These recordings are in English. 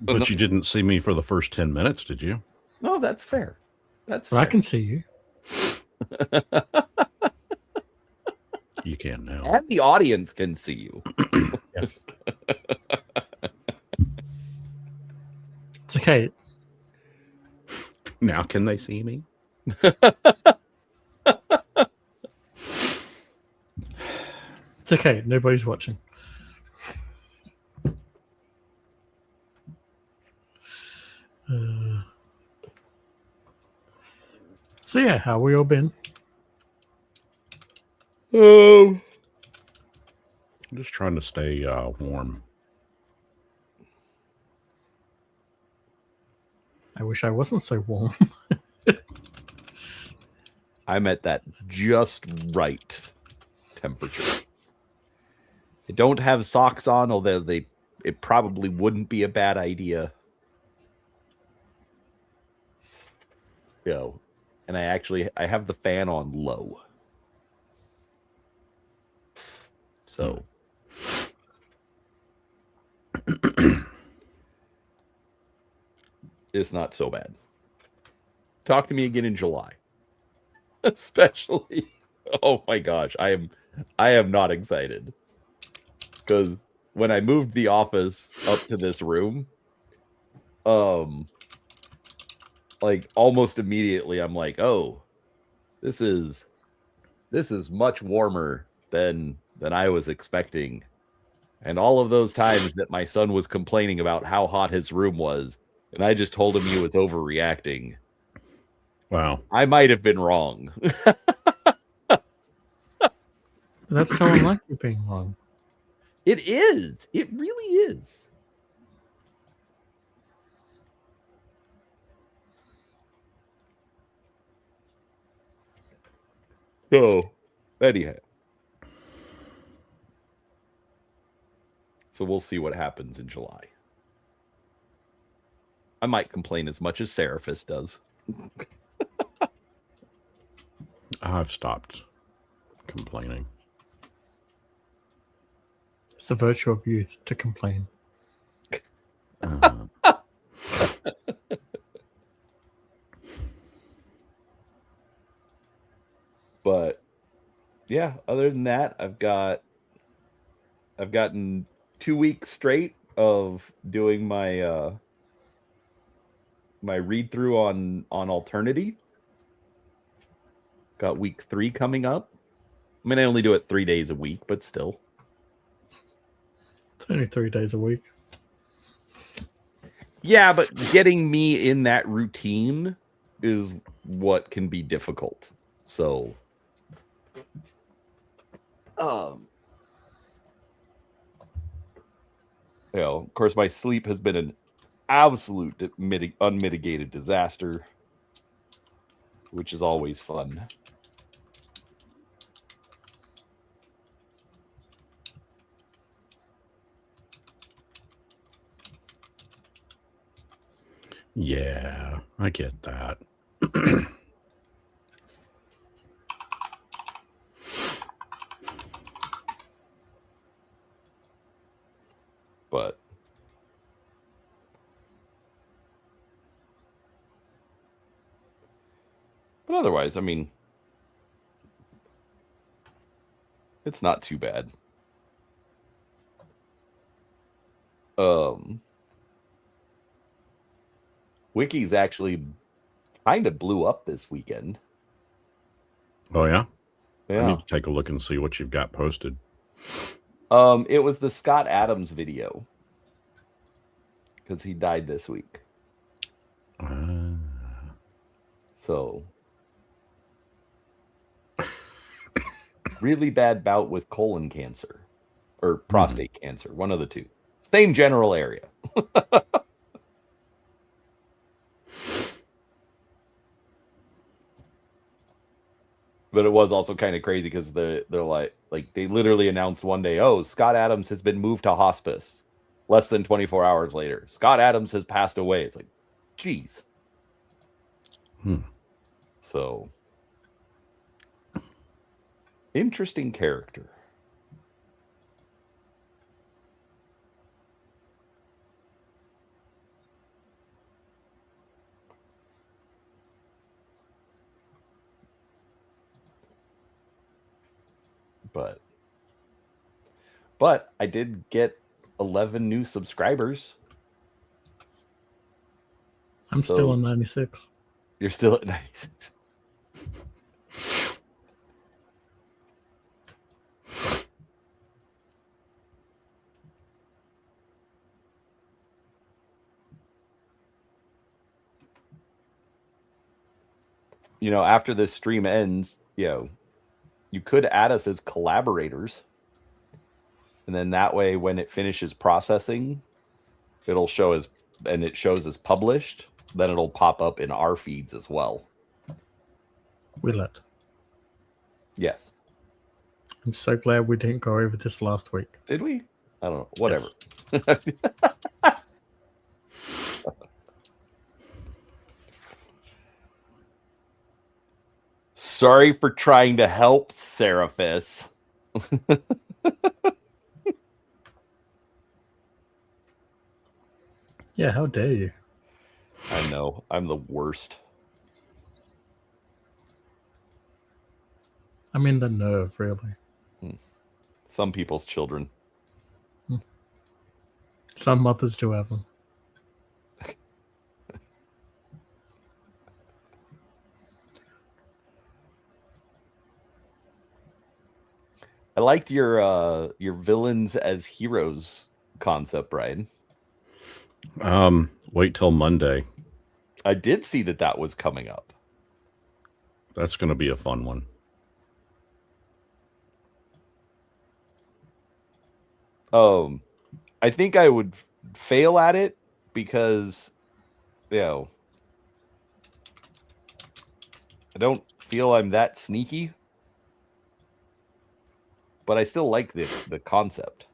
But you didn't see me for the first 10 minutes, did you? No, that's fair. That's But fair. I can see you. You can now. And the audience can see you. Yes. It's okay. Now can they see me? It's okay. Nobody's watching. So yeah, how we all been? I'm just trying to stay warm. I wish I wasn't so warm. I'm at that just right temperature. I don't have socks on, although it probably wouldn't be a bad idea. And I have the fan on low. So it's not so bad. Talk to me again in July. Especially, oh my gosh, I am not excited. Because when I moved the office up to this room, like almost immediately I'm like, oh, this is much warmer than I was expecting. And all of those times that my son was complaining about how hot his room was, and I just told him he was overreacting. Wow. I might have been wrong. That's so unlike you being wrong. It is. It really is. So, anyhow. So we'll see what happens in July. I might complain as much as Seraphis does. I've stopped complaining. It's the virtue of youth to complain. But yeah, other than that, I've gotten 2 weeks straight of doing my my read through on Alternity. Got week 3 coming up. I mean, I only do it 3 days a week, but still. It's only 3 days a week. Yeah, but getting me in that routine is what can be difficult. So, of course, my sleep has been an absolute unmitigated disaster, which is always fun. Yeah, I get that. But otherwise, I mean, it's not too bad. Wiki's actually kind of blew up this weekend. Oh, yeah? Yeah. I need to take a look and see what you've got posted. It was the Scott Adams video. Because he died this week. So, really bad bout with colon cancer. Or prostate cancer. One of the two. Same general area. But it was also kind of crazy because they're like they literally announced one day, oh, Scott Adams has been moved to hospice. Less than 24 hours later, Scott Adams has passed away. It's like, geez. So, interesting character. But I did get 11 new subscribers. I'm still on 96. You're still at 96. You know, after this stream ends, you could add us as collaborators. And then that way, when it finishes processing, it'll show as, and it shows as published, then it'll pop up in our feeds as well. Will it? Yes. I'm so glad we didn't go over this last week. Did we? I don't know. Whatever. Yes. Sorry for trying to help, Seraphis. Yeah, how dare you? I know. I'm the worst. I mean, the nerve, really. Some people's children. Some mothers do have them. I liked your villains as heroes concept, Brian. Wait till Monday. I did see that was coming up. That's going to be a fun one. I think I would fail at it because, I don't feel I'm that sneaky, but I still like the concept.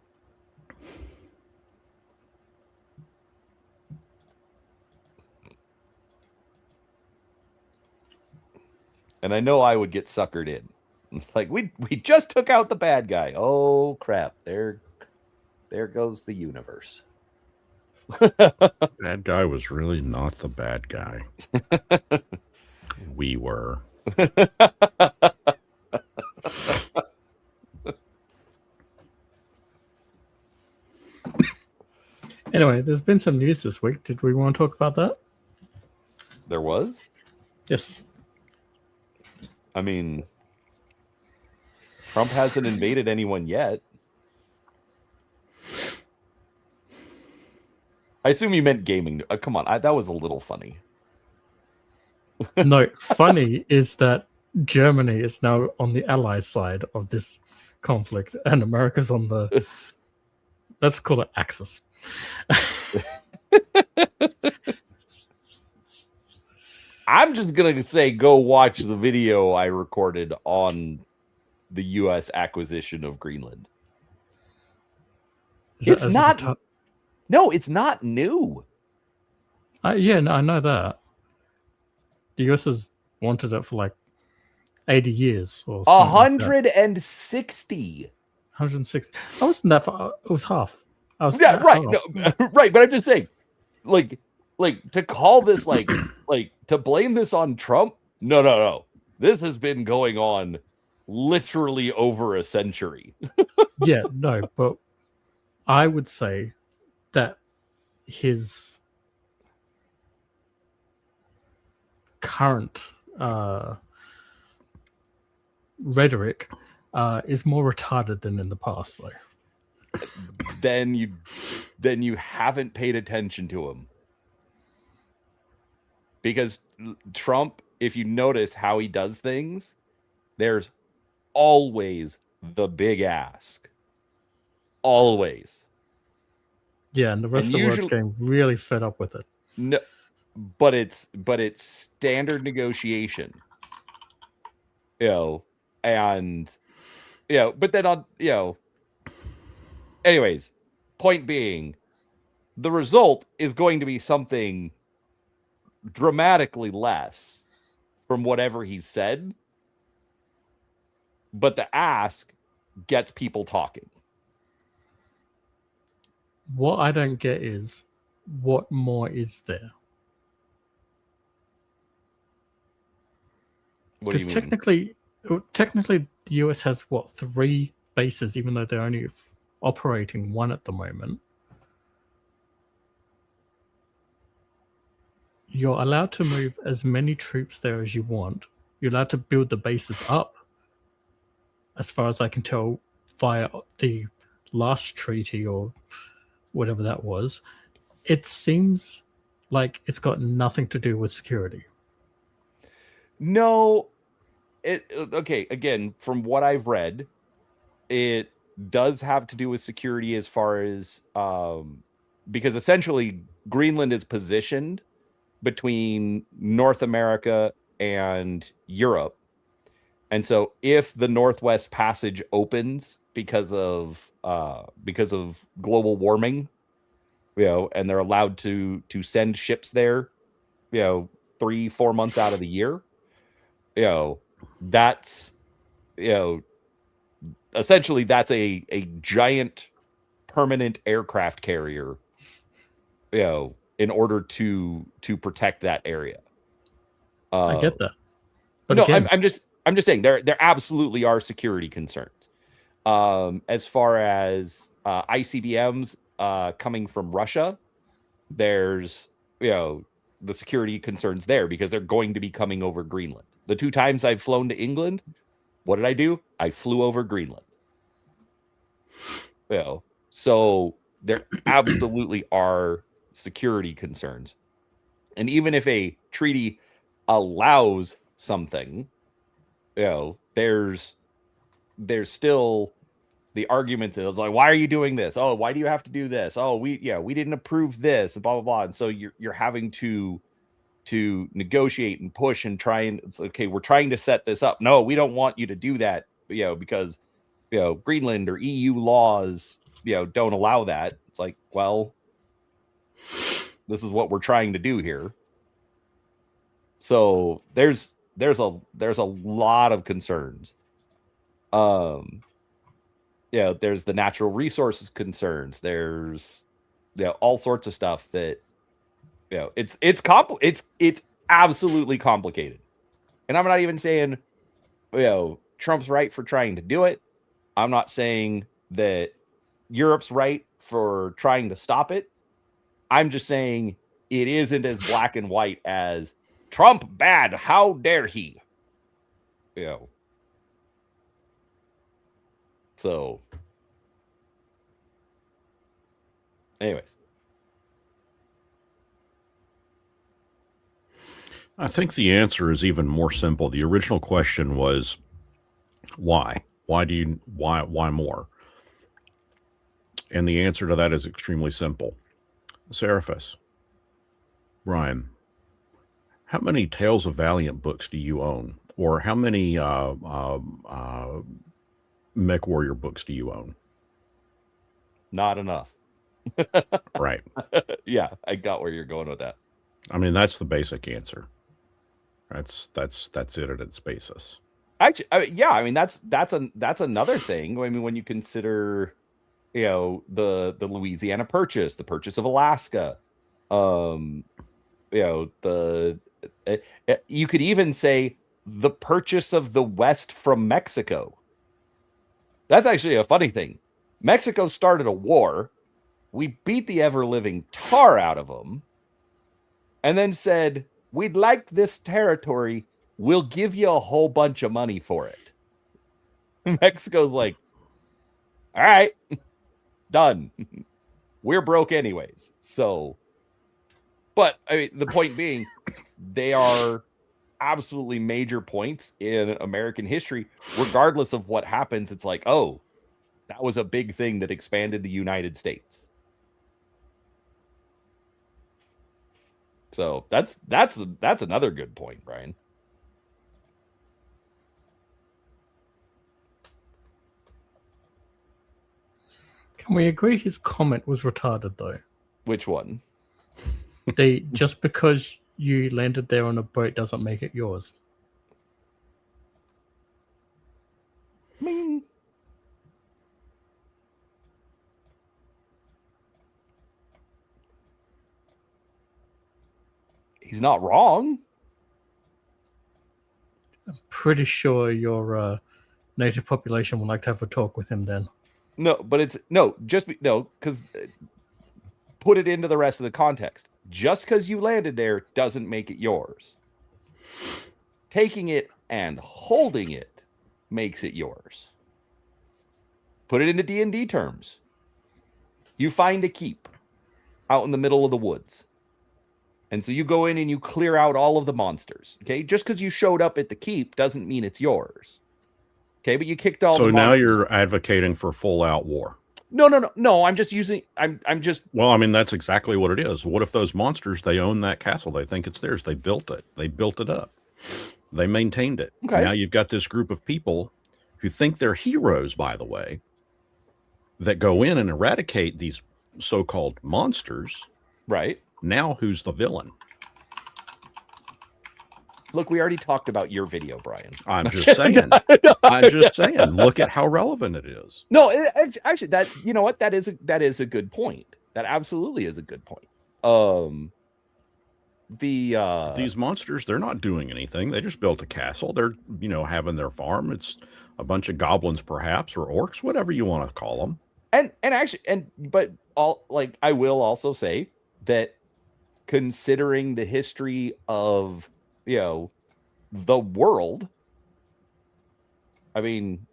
And I know I would get suckered in. It's like we just took out the bad guy. Oh crap! There goes the universe. Bad guy was really not the bad guy. We were. Anyway, there's been some news this week. Did we want to talk about that? There was? Yes. I mean, Trump hasn't invaded anyone yet. I assume you meant gaming. Come on, that was a little funny. No, funny is that Germany is now on the Allies side of this conflict, and America's on the, let's call it Axis. I'm just going to say go watch the video I recorded on the U.S. acquisition of Greenland. It's not... No, it's not new. Yeah, no, I know that. The US has wanted it for like 80 years or something. 160. 160. I wasn't that far. It was half. Yeah, right. No, right. But I'm just saying, like to call this like to blame this on Trump. No. This has been going on literally over a century. Yeah, no, but I would say that his current rhetoric is more retarded than in the past, though. Then you haven't paid attention to him, because Trump, if you notice how he does things, there's always the big ask. Always. Yeah, and the rest of the world's getting really fed up with it. No, but it's standard negotiation. And but then on anyways, point being, the result is going to be something dramatically less from whatever he said, but the ask gets people talking. What I don't get is, what more is there? What do you mean? Technically, Technically, the US has what, 3 bases, even though they're only operating 1 at the moment. You're allowed to move as many troops there as you want. You're allowed to build the bases up, as far as I can tell, via the last treaty or whatever that was. It seems like it's got nothing to do with security. No, okay. Again, from what I've read, it does have to do with security as far as because essentially Greenland is positioned between North America and Europe. And so if the Northwest Passage opens because of global warming, and they're allowed to send ships there, 3-4 months out of the year, that's essentially that's a giant permanent aircraft carrier, in order to protect that area. I get that. But No, again, I'm just saying there absolutely are security concerns. As far as ICBMs coming from Russia, there's the security concerns there because they're going to be coming over Greenland. The 2 times I've flown to England, what did I do? I flew over Greenland. So there absolutely are security concerns. And even if a treaty allows something, there's still the argument is like, why are you doing this? Oh, why do you have to do this? Oh, we didn't approve this, blah blah blah. And so you're having to negotiate and push and try, and it's okay, we're trying to set this up. No, we don't want you to do that, because Greenland or EU laws, don't allow that. It's like, well, this is what we're trying to do here. So there's a lot of concerns. There's the natural resources concerns. There's all sorts of stuff that it's absolutely complicated. And I'm not even saying Trump's right for trying to do it. I'm not saying that Europe's right for trying to stop it. I'm just saying it isn't as black and white as Trump bad, how dare he? So anyways, I think the answer is even more simple. The original question was why? Why more? And the answer to that is extremely simple. Seraphis, Brian, how many Tales of Valiant books do you own? Or how many Mech Warrior books do you own? not enough. Right. Yeah, I got where you're going with that. I mean, that's the basic answer. That's it at its basis. Actually, yeah, I mean that's another thing. I mean, when you consider, the Louisiana Purchase, the purchase of Alaska, you could even say the purchase of the West from Mexico. That's actually a funny thing. Mexico started a war. We beat the ever-living tar out of them, and then said, we'd like this territory. We'll give you a whole bunch of money for it. Mexico's like, all right, done. We're broke anyways. So, but I mean, the point being, they are absolutely major points in American history. Regardless of what happens, it's like, oh, that was a big thing that expanded the United States. So that's another good point, Brian. can we agree his comment was retarded, though? Which one? Just because you landed there on a boat doesn't make it yours. I mean, he's not wrong. Pretty sure your native population would like to have a talk with him then. No, but it's no, because put it into the rest of the context. Just because you landed there doesn't make it yours. Taking it and holding it makes it yours. Put it into D&D terms. You find a keep out in the middle of the woods. And so you go in and you clear out all of the monsters. Okay, just because you showed up at the keep doesn't mean it's yours. Okay, but you kicked all the So now monsters. you're advocating for full out war. No. I'm just using. I'm just. Well, I mean, that's exactly what it is. What if those monsters, they own that castle? They think it's theirs. They built it. They built it up. They maintained it. Okay. Now you've got this group of people who think they're heroes, by the way, that go in and eradicate these so-called monsters. Right. Now who's the villain? Look, we already talked about your video, Brian. I'm just saying. I'm just saying. Look at how relevant it is. No, actually, that you know what? That is a good point. That absolutely is a good point. These monsters, they're not doing anything. They just built a castle. They're, having their farm. It's a bunch of goblins, perhaps, or orcs, whatever you want to call them. But I will also say that considering the history of the world, I mean,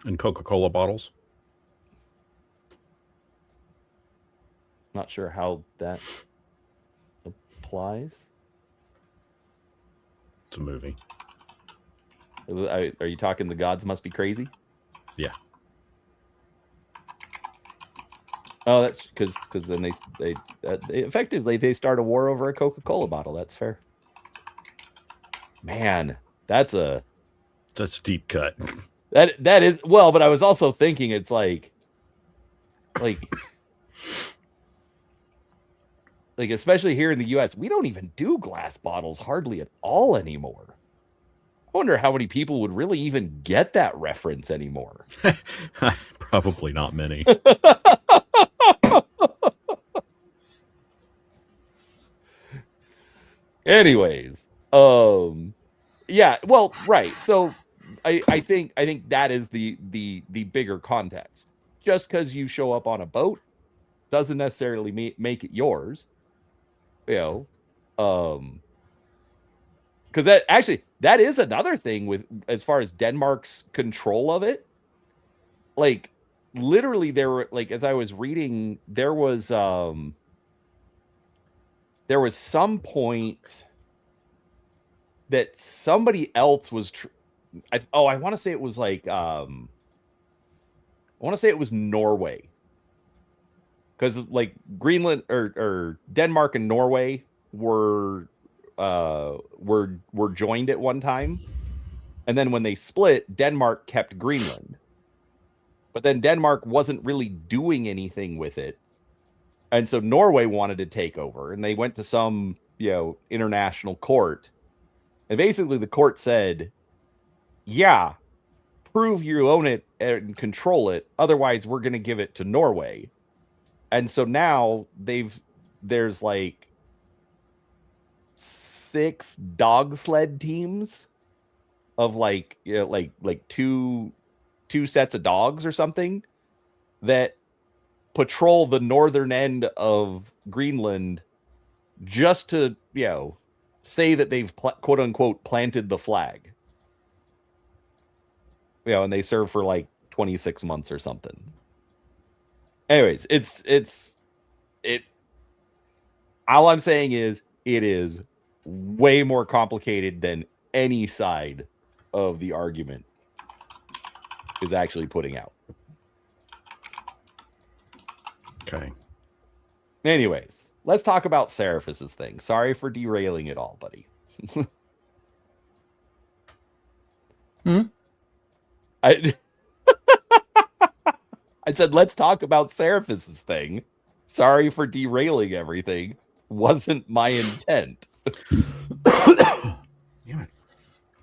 And Coca-Cola bottles. not sure how that applies. It's a movie. Are you talking The Gods Must Be Crazy? Yeah. Oh, that's because then they effectively they start a war over a Coca-Cola bottle. That's fair. Man, that's a deep cut. that is well, but I was also thinking it's like especially here in the US, we don't even do glass bottles hardly at all anymore. I wonder how many people would really even get that reference anymore. Probably not many. Anyways, yeah, well, right. So I think that is the bigger context. Just because you show up on a boat doesn't necessarily make it yours. Because that is another thing with as far as Denmark's control of it. Like literally, there were as I was reading, there was some point that somebody else was. I want to say it was I want to say it was Norway, because Greenland or Denmark and Norway were joined at one time, and then when they split, Denmark kept Greenland, but then Denmark wasn't really doing anything with it, and so Norway wanted to take over, and they went to some international court, and basically the court said, yeah, prove you own it and control it, otherwise we're going to give it to Norway. And so now there's 6 dog sled teams of two sets of dogs or something that patrol the northern end of Greenland just to say that they've quote unquote planted the flag. And they serve for 26 months or something. Anyways, all I'm saying is it is way more complicated than any side of the argument is actually putting out. Okay. Anyways, let's talk about Seraphus's thing. Sorry for derailing it all, buddy. I said, let's talk about Seraphus's thing. Sorry for derailing everything. Wasn't my intent. Damn it.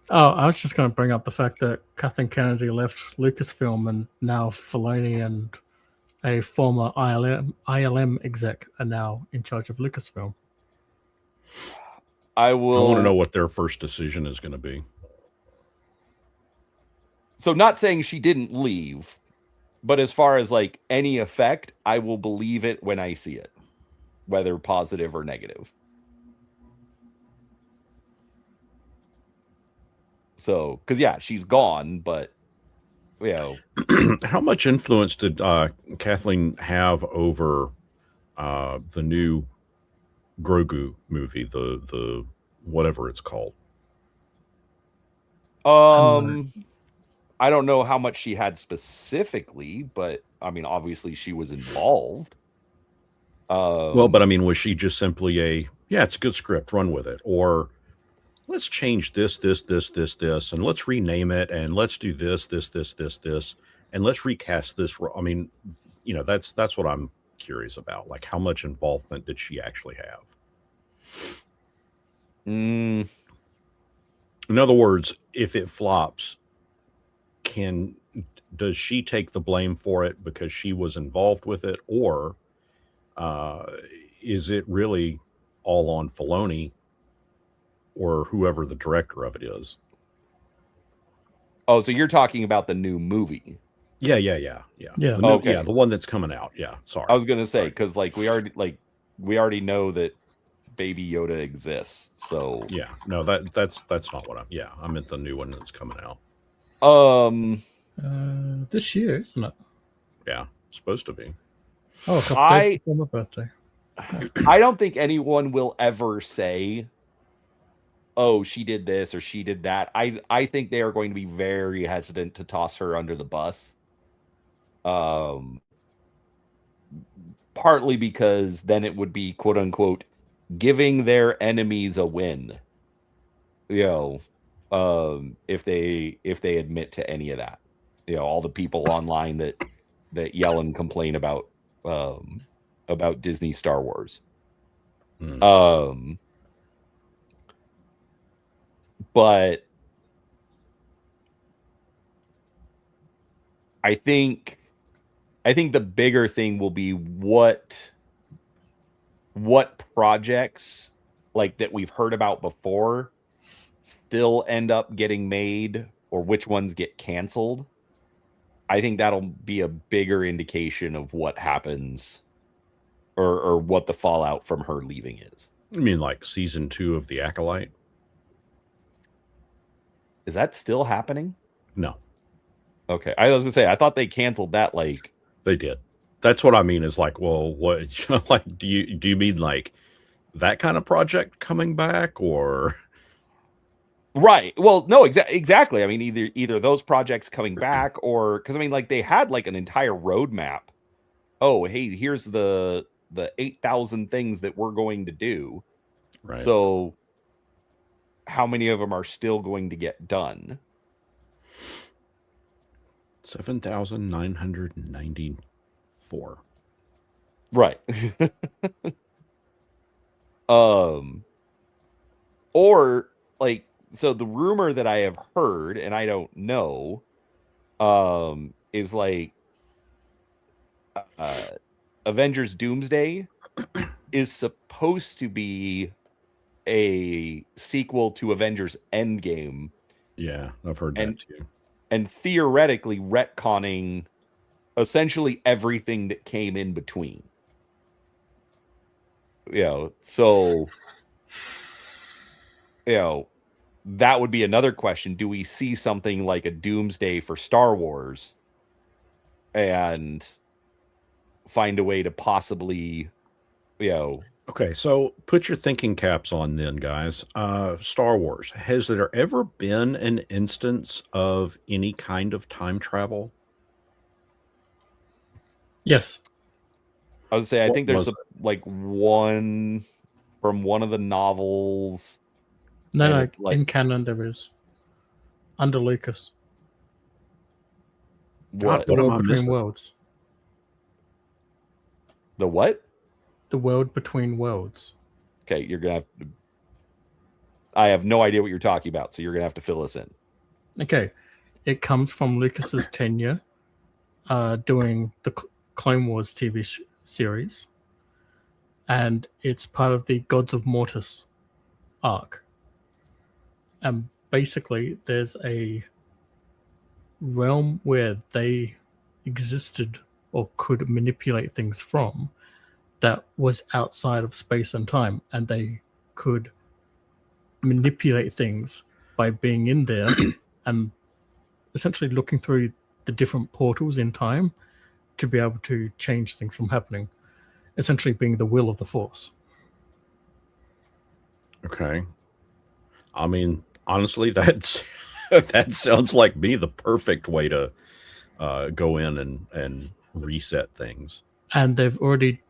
Oh, I was just going to bring up the fact that Kathleen Kennedy left Lucasfilm, and now Filoni and a former ILM exec are now in charge of Lucasfilm. I want to know what their first decision is going to be. So not saying she didn't leave, but as far as like any effect, I will believe it when I see it, whether positive or negative. So, because yeah, she's gone, but you know, How much influence did Kathleen have over the new Grogu movie, the whatever it's called? I don't know how much she had specifically, but I mean, obviously she was involved. Well, but I mean, was she just simply it's a good script, run with it, or let's change this, and let's rename it, and let's do this, and let's recast this. I mean, that's what I'm curious about. Like, how much involvement did she actually have? In other words, if it flops, does she take the blame for it because she was involved with it, or is it really all on Filoni or whoever the director of it is? Oh, so you're talking about the new movie? Yeah. Okay. The one that's coming out. Yeah, sorry. I was gonna say because like we already know that Baby Yoda exists. So yeah, no, that's not what I meant the new one that's coming out. This year, isn't it? Yeah, supposed to be. Oh, a couple days before my birthday. I don't think anyone will ever say, oh, she did this or she did that. I think they are going to be very hesitant to toss her under the bus. Partly because then it would be quote unquote giving their enemies a win. If they admit to any of that. All the people online that yell and complain about Disney Star Wars. But I think the bigger thing will be what projects like that we've heard about before still end up getting made or which ones get canceled. I think that'll be a bigger indication of what happens or what the fallout from her leaving is. You mean like season 2 of The Acolyte? Is that still happening? No. Okay. I was gonna say I thought they canceled that. Like they did. That's what I mean is like, well, what like do you mean like that kind of project coming back or right? Well, no, exactly. I mean, either those projects coming back or because I mean, like they had like an entire roadmap. Oh, hey, here's the 8,000 things that we're going to do. Right. So how many of them are still going to get done? 7,994. Right. Or like, so the rumor that I have heard, and I don't know, is like Avengers Doomsday is supposed to be a sequel to Avengers Endgame. Yeah, I've heard that too. And theoretically retconning essentially everything that came in between. So that would be another question. Do we see something like a Doomsday for Star Wars and find a way to possibly, Okay, so put your thinking caps on then, guys. Star Wars. Has there ever been an instance of any kind of time travel? Yes. I would say I think there's one from one of the novels. No, in canon there is. Under Lucas. What? The World Between Worlds. The what? The World Between Worlds. Okay, you're gonna have to. I have no idea what you're talking about, so you're gonna have to fill us in. Okay, it comes from Lucas's tenure, doing the Clone Wars TV series, and it's part of the Gods of Mortis arc. And basically, there's a realm where they existed or could manipulate things from that was outside of space and time, and they could manipulate things by being in there and essentially looking through the different portals in time to be able to change things from happening, essentially being the will of the Force. Okay. I mean, honestly, that's that sounds like me the perfect way to go in and reset things. And they've already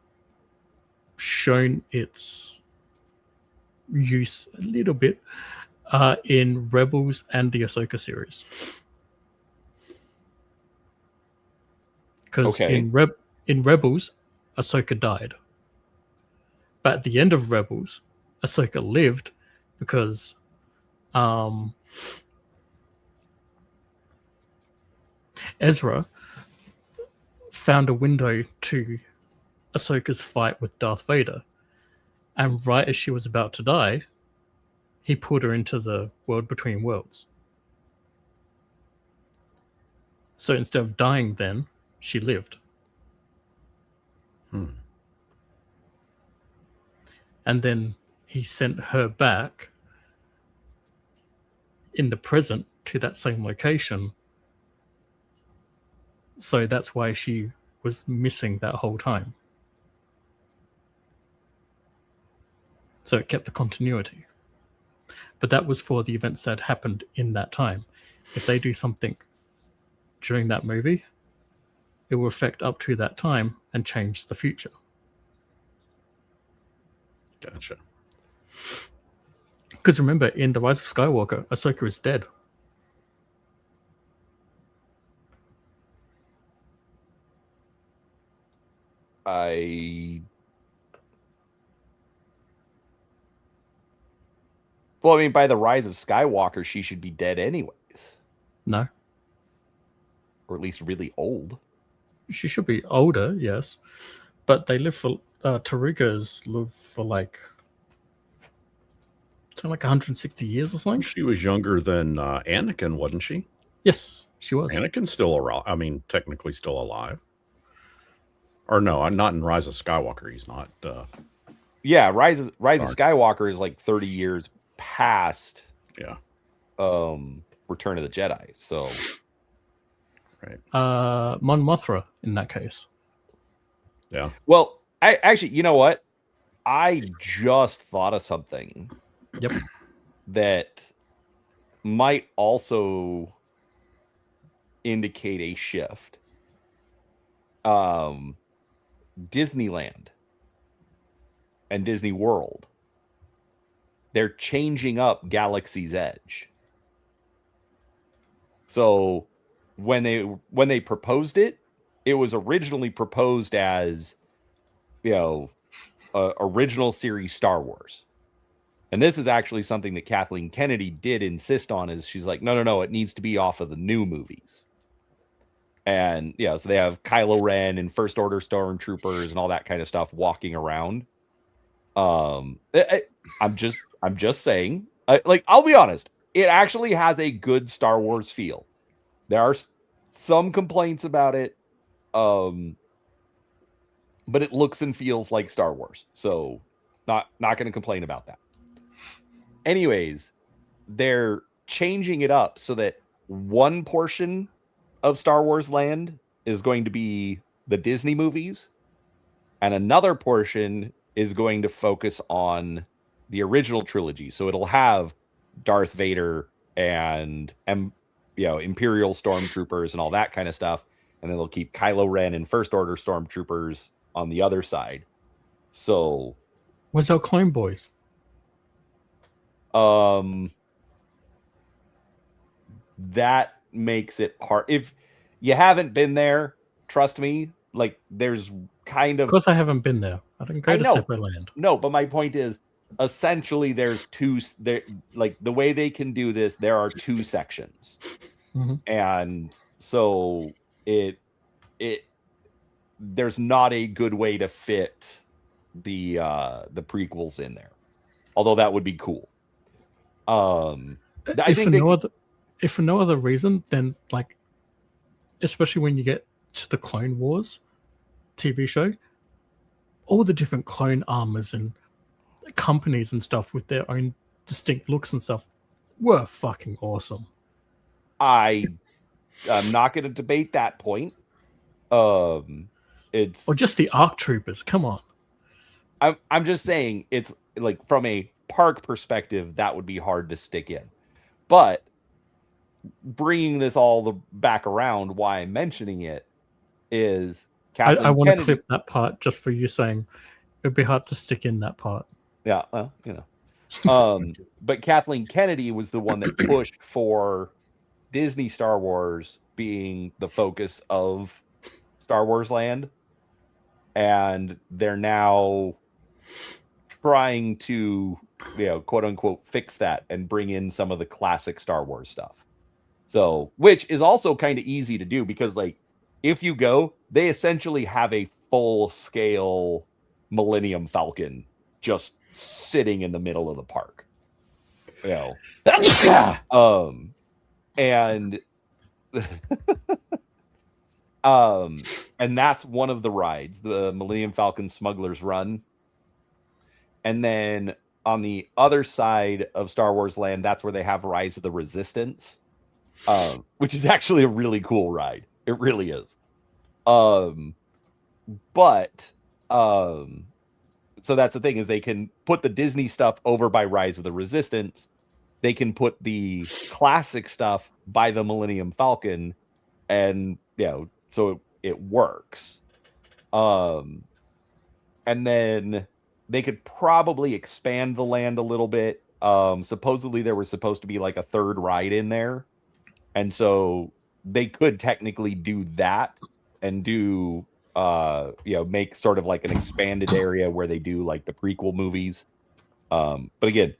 shown its use a little bit in Rebels and the Ahsoka series. Because Okay. in Rebels, Ahsoka died. But at the end of Rebels, Ahsoka lived because Ezra found a window to Ahsoka's fight with Darth Vader. And right as she was about to die, he pulled her into the world between worlds. So instead of dying then, she lived. And then he sent her back in the present to that same location. So that's why she was missing that whole time. So it kept the continuity. But that was for the events that happened in that time. If they do something during that movie, it will affect up to that time and change the future. Gotcha. Because remember, in The Rise of Skywalker, Ahsoka is dead. Well, I mean, by the Rise of Skywalker, she should be dead anyways. No. Or at least really old. She should be older, yes. But they live for... Tarugas live for like 160 years or something. She was younger than Anakin, wasn't she? Yes, she was. Anakin's still around. I mean, technically still alive. Or no, not in Rise of Skywalker. He's not. Yeah, Rise of Skywalker is like 30 years past. Yeah. Return of the Jedi. So. Right. Mon Mothra in that case. Yeah. Well, I actually, you know what? I just thought of something. Yep. That might also indicate a shift. Disneyland and Disney World, they're changing up Galaxy's Edge. So when they proposed it, it was originally proposed as, original series Star Wars. And this is actually something that Kathleen Kennedy did insist on, is she's like, no, it needs to be off of the new movies. And so they have Kylo Ren and First Order Stormtroopers and all that kind of stuff walking around. I'm just saying, I'll be honest, it actually has a good Star Wars feel. There are some complaints about it, but it looks and feels like Star Wars. So not going to complain about that. Anyways, they're changing it up so that one portion of Star Wars land is going to be the Disney movies, and another portion is going to focus on the original trilogy. So it'll have Darth Vader and Imperial Stormtroopers and all that kind of stuff, and then they'll keep Kylo Ren and First Order Stormtroopers on the other side. So where's our Clone Boys? That makes it hard. If you haven't been there, trust me, like there's kind of... Of course I haven't been there. I didn't go to Separate Land. No, but my point is, essentially there's two, like the way they can do this, there are two sections. Mm-hmm. And so there's not a good way to fit the prequels in there. Although that would be cool. I think if for no other reason, then like especially when you get to the Clone Wars TV show, all the different clone armors and companies and stuff with their own distinct looks and stuff were fucking awesome. I'm not going to debate that point. It's Or just the ARC troopers. Come on. I'm just saying it's like from a park perspective that would be hard to stick in. But bringing this all back around, why I'm mentioning it is Kathleen I want to Kennedy. clip that part just for you saying it'd be hard to stick in that part. Yeah, well, but Kathleen Kennedy was the one that pushed for Disney Star Wars being the focus of Star Wars Land, and they're now trying to, quote unquote, fix that and bring in some of the classic Star Wars stuff. So, which is also kind of easy to do because, like, if you go, they essentially have a full scale Millennium Falcon just sitting in the middle of the park. And and that's one of the rides, the Millennium Falcon Smuggler's Run. And then on the other side of Star Wars Land, that's where they have Rise of the Resistance, which is actually a really cool ride. It really is. So that's the thing, is they can put the Disney stuff over by Rise of the Resistance. They can put the classic stuff by the Millennium Falcon, and so it works. And then they could probably expand the land a little bit. Supposedly there was supposed to be like a third ride in there, and so they could technically do that and do make sort of like an expanded area where they do like the prequel movies. But again,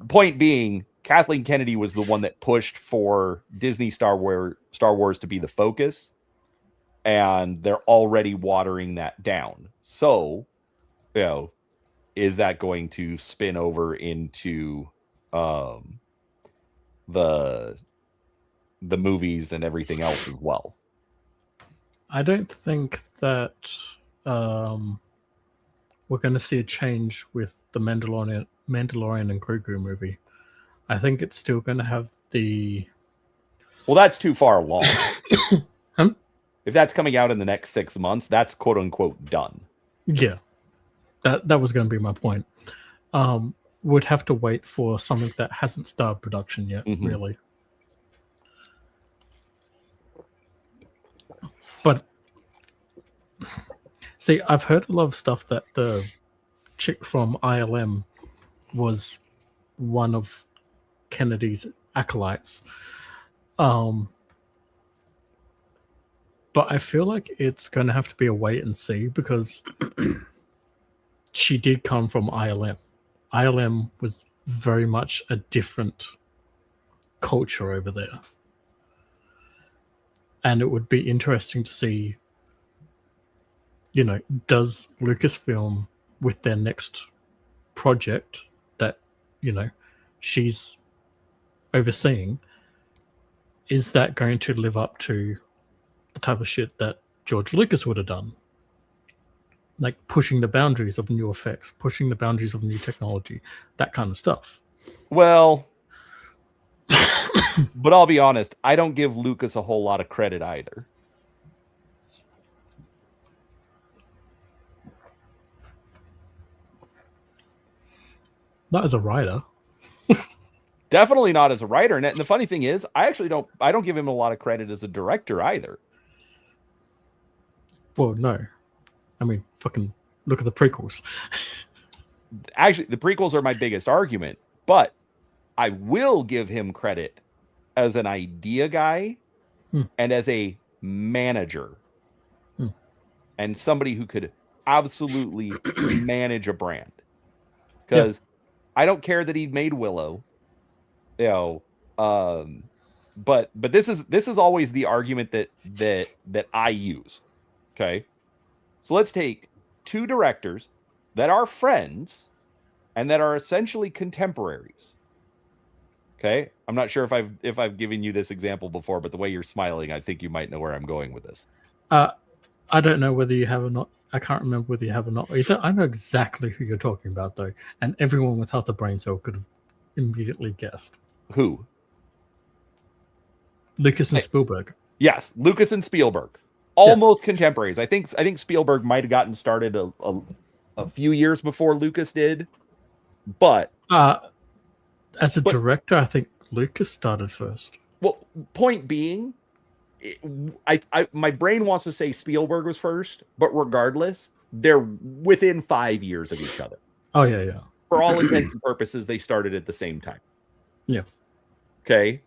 point being, Kathleen Kennedy was the one that pushed for Disney Star Wars to be the focus, and they're already watering that down. So, is that going to spin over into the movies and everything else as well? I don't think that we're going to see a change with the Mandalorian and Grogu movie. I think it's still going to have the... Well, that's too far along. Huh? If that's coming out in the next 6 months, that's quote unquote done. Yeah, that was going to be my point. Would have to wait for something that hasn't started production yet, really. But see, I've heard a lot of stuff that the chick from ILM was one of Kennedy's acolytes. But I feel like it's going to have to be a wait and see, because she did come from ILM. ILM was very much a different culture over there. And it would be interesting to see, does Lucasfilm, with their next project that, she's overseeing, is that going to live up to the type of shit that George Lucas would have done? Like pushing the boundaries of new effects, pushing the boundaries of new technology, that kind of stuff. Well, but I'll be honest, I don't give Lucas a whole lot of credit either. Not as a writer. Definitely not as a writer. And the funny thing is, I don't give him a lot of credit as a director either. Well, no. I mean, fucking look at the prequels. Actually, the prequels are my biggest argument, but I will give him credit as an idea guy and as a manager and somebody who could absolutely manage a brand. Because I don't care that he made Willow, but this is always the argument that I use. Okay, so let's take two directors that are friends and that are essentially contemporaries. Okay, I'm not sure if I've given you this example before, but the way you're smiling, I think you might know where I'm going with this. I don't know whether you have or not. I can't remember whether you have or not either. I know exactly who you're talking about, though, and everyone without the brain cell could have immediately guessed. Who? Lucas and Hey. Spielberg. Yes, Lucas and Spielberg, almost contemporaries. I think Spielberg might have gotten started a few years before Lucas did, but As a director, I think Lucas started first. well, point being, my brain wants to say Spielberg was first, but regardless, they're within 5 years of each other. Oh yeah. For all intents and purposes, they started at the same time. Yeah. Okay.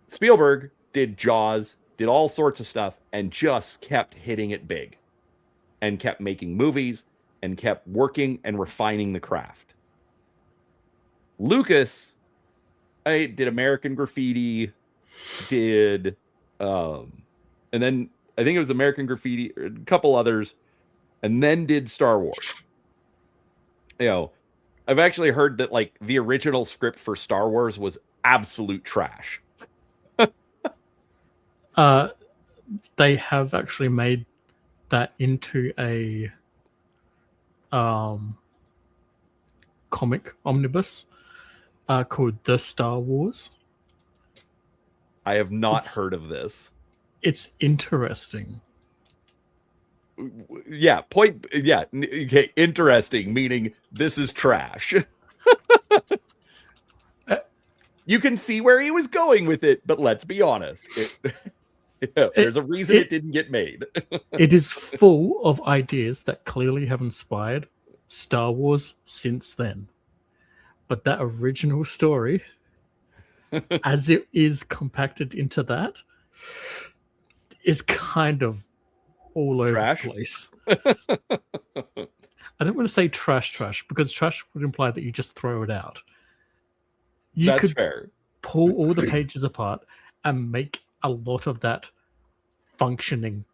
Spielberg did Jaws, did all sorts of stuff, and just kept hitting it big, and kept making movies, and kept working and refining the craft. Lucas, I did American Graffiti, did, and then I think it was American Graffiti, a couple others, and then did Star Wars. You know, I've actually heard that like the original script for Star Wars was absolute trash. They have actually made that into a comic omnibus called The Star Wars. I have not heard of this. It's interesting. Yeah, okay, interesting, meaning this is trash. You can see where he was going with it, but let's be honest. There's a reason it didn't get made. It is full of ideas that clearly have inspired Star Wars since then. But that original story, as it is compacted into that, is kind of all over Trash? the place. I don't want to say trash, because trash would imply that you just throw it out. You That's could fair. pull all the pages apart and make a lot of that functioning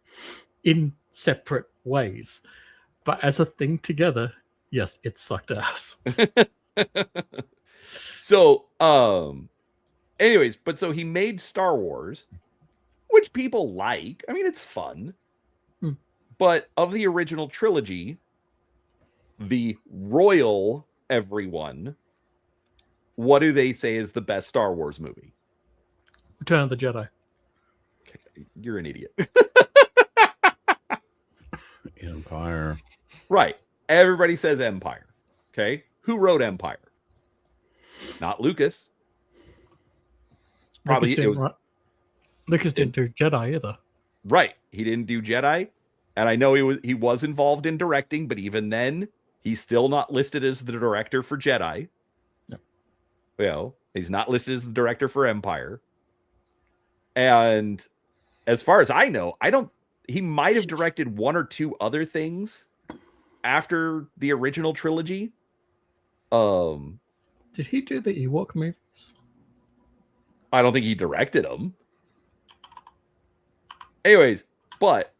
in separate ways. But as a thing together, yes, it sucked ass. So, anyways, but so he made Star Wars, which people like. I mean, it's fun. But of the original trilogy, the royal everyone, what do they say is the best Star Wars movie? Return of the Jedi. Okay, you're an idiot. Empire. Right. Everybody says Empire. Okay. Who wrote Empire? Not Lucas. Probably Lucas didn't do Jedi either. Right. He didn't do Jedi. And I know he was involved in directing, but even then, he's still not listed as the director for Jedi. No. You know, he's not listed as the director for Empire. And as far as I know, he might have directed one or two other things after the original trilogy. Did he do the Ewok movies? I don't think he directed them. Anyways, but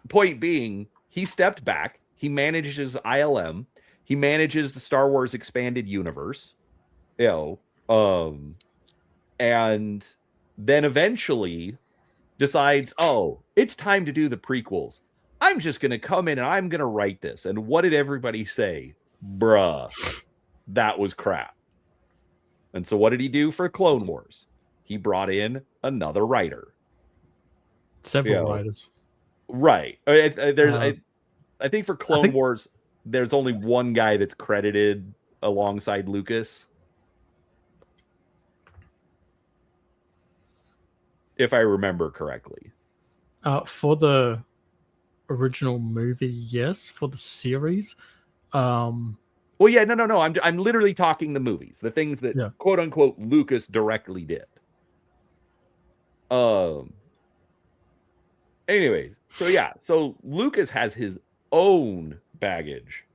point being, he stepped back. He manages ILM. He manages the Star Wars expanded universe. And then eventually decides, oh, it's time to do the prequels. I'm just going to come in and I'm going to write this. And what did everybody say? Bruh, that was crap. And so what did he do for Clone Wars? He brought in another writer. Several writers. Right. I think for Clone Wars, there's only one guy that's credited alongside Lucas. If I remember correctly. For the original movie, yes. For the series, well, yeah, no. I'm literally talking the movies, the things that quote unquote Lucas directly did. Anyways, so Lucas has his own baggage,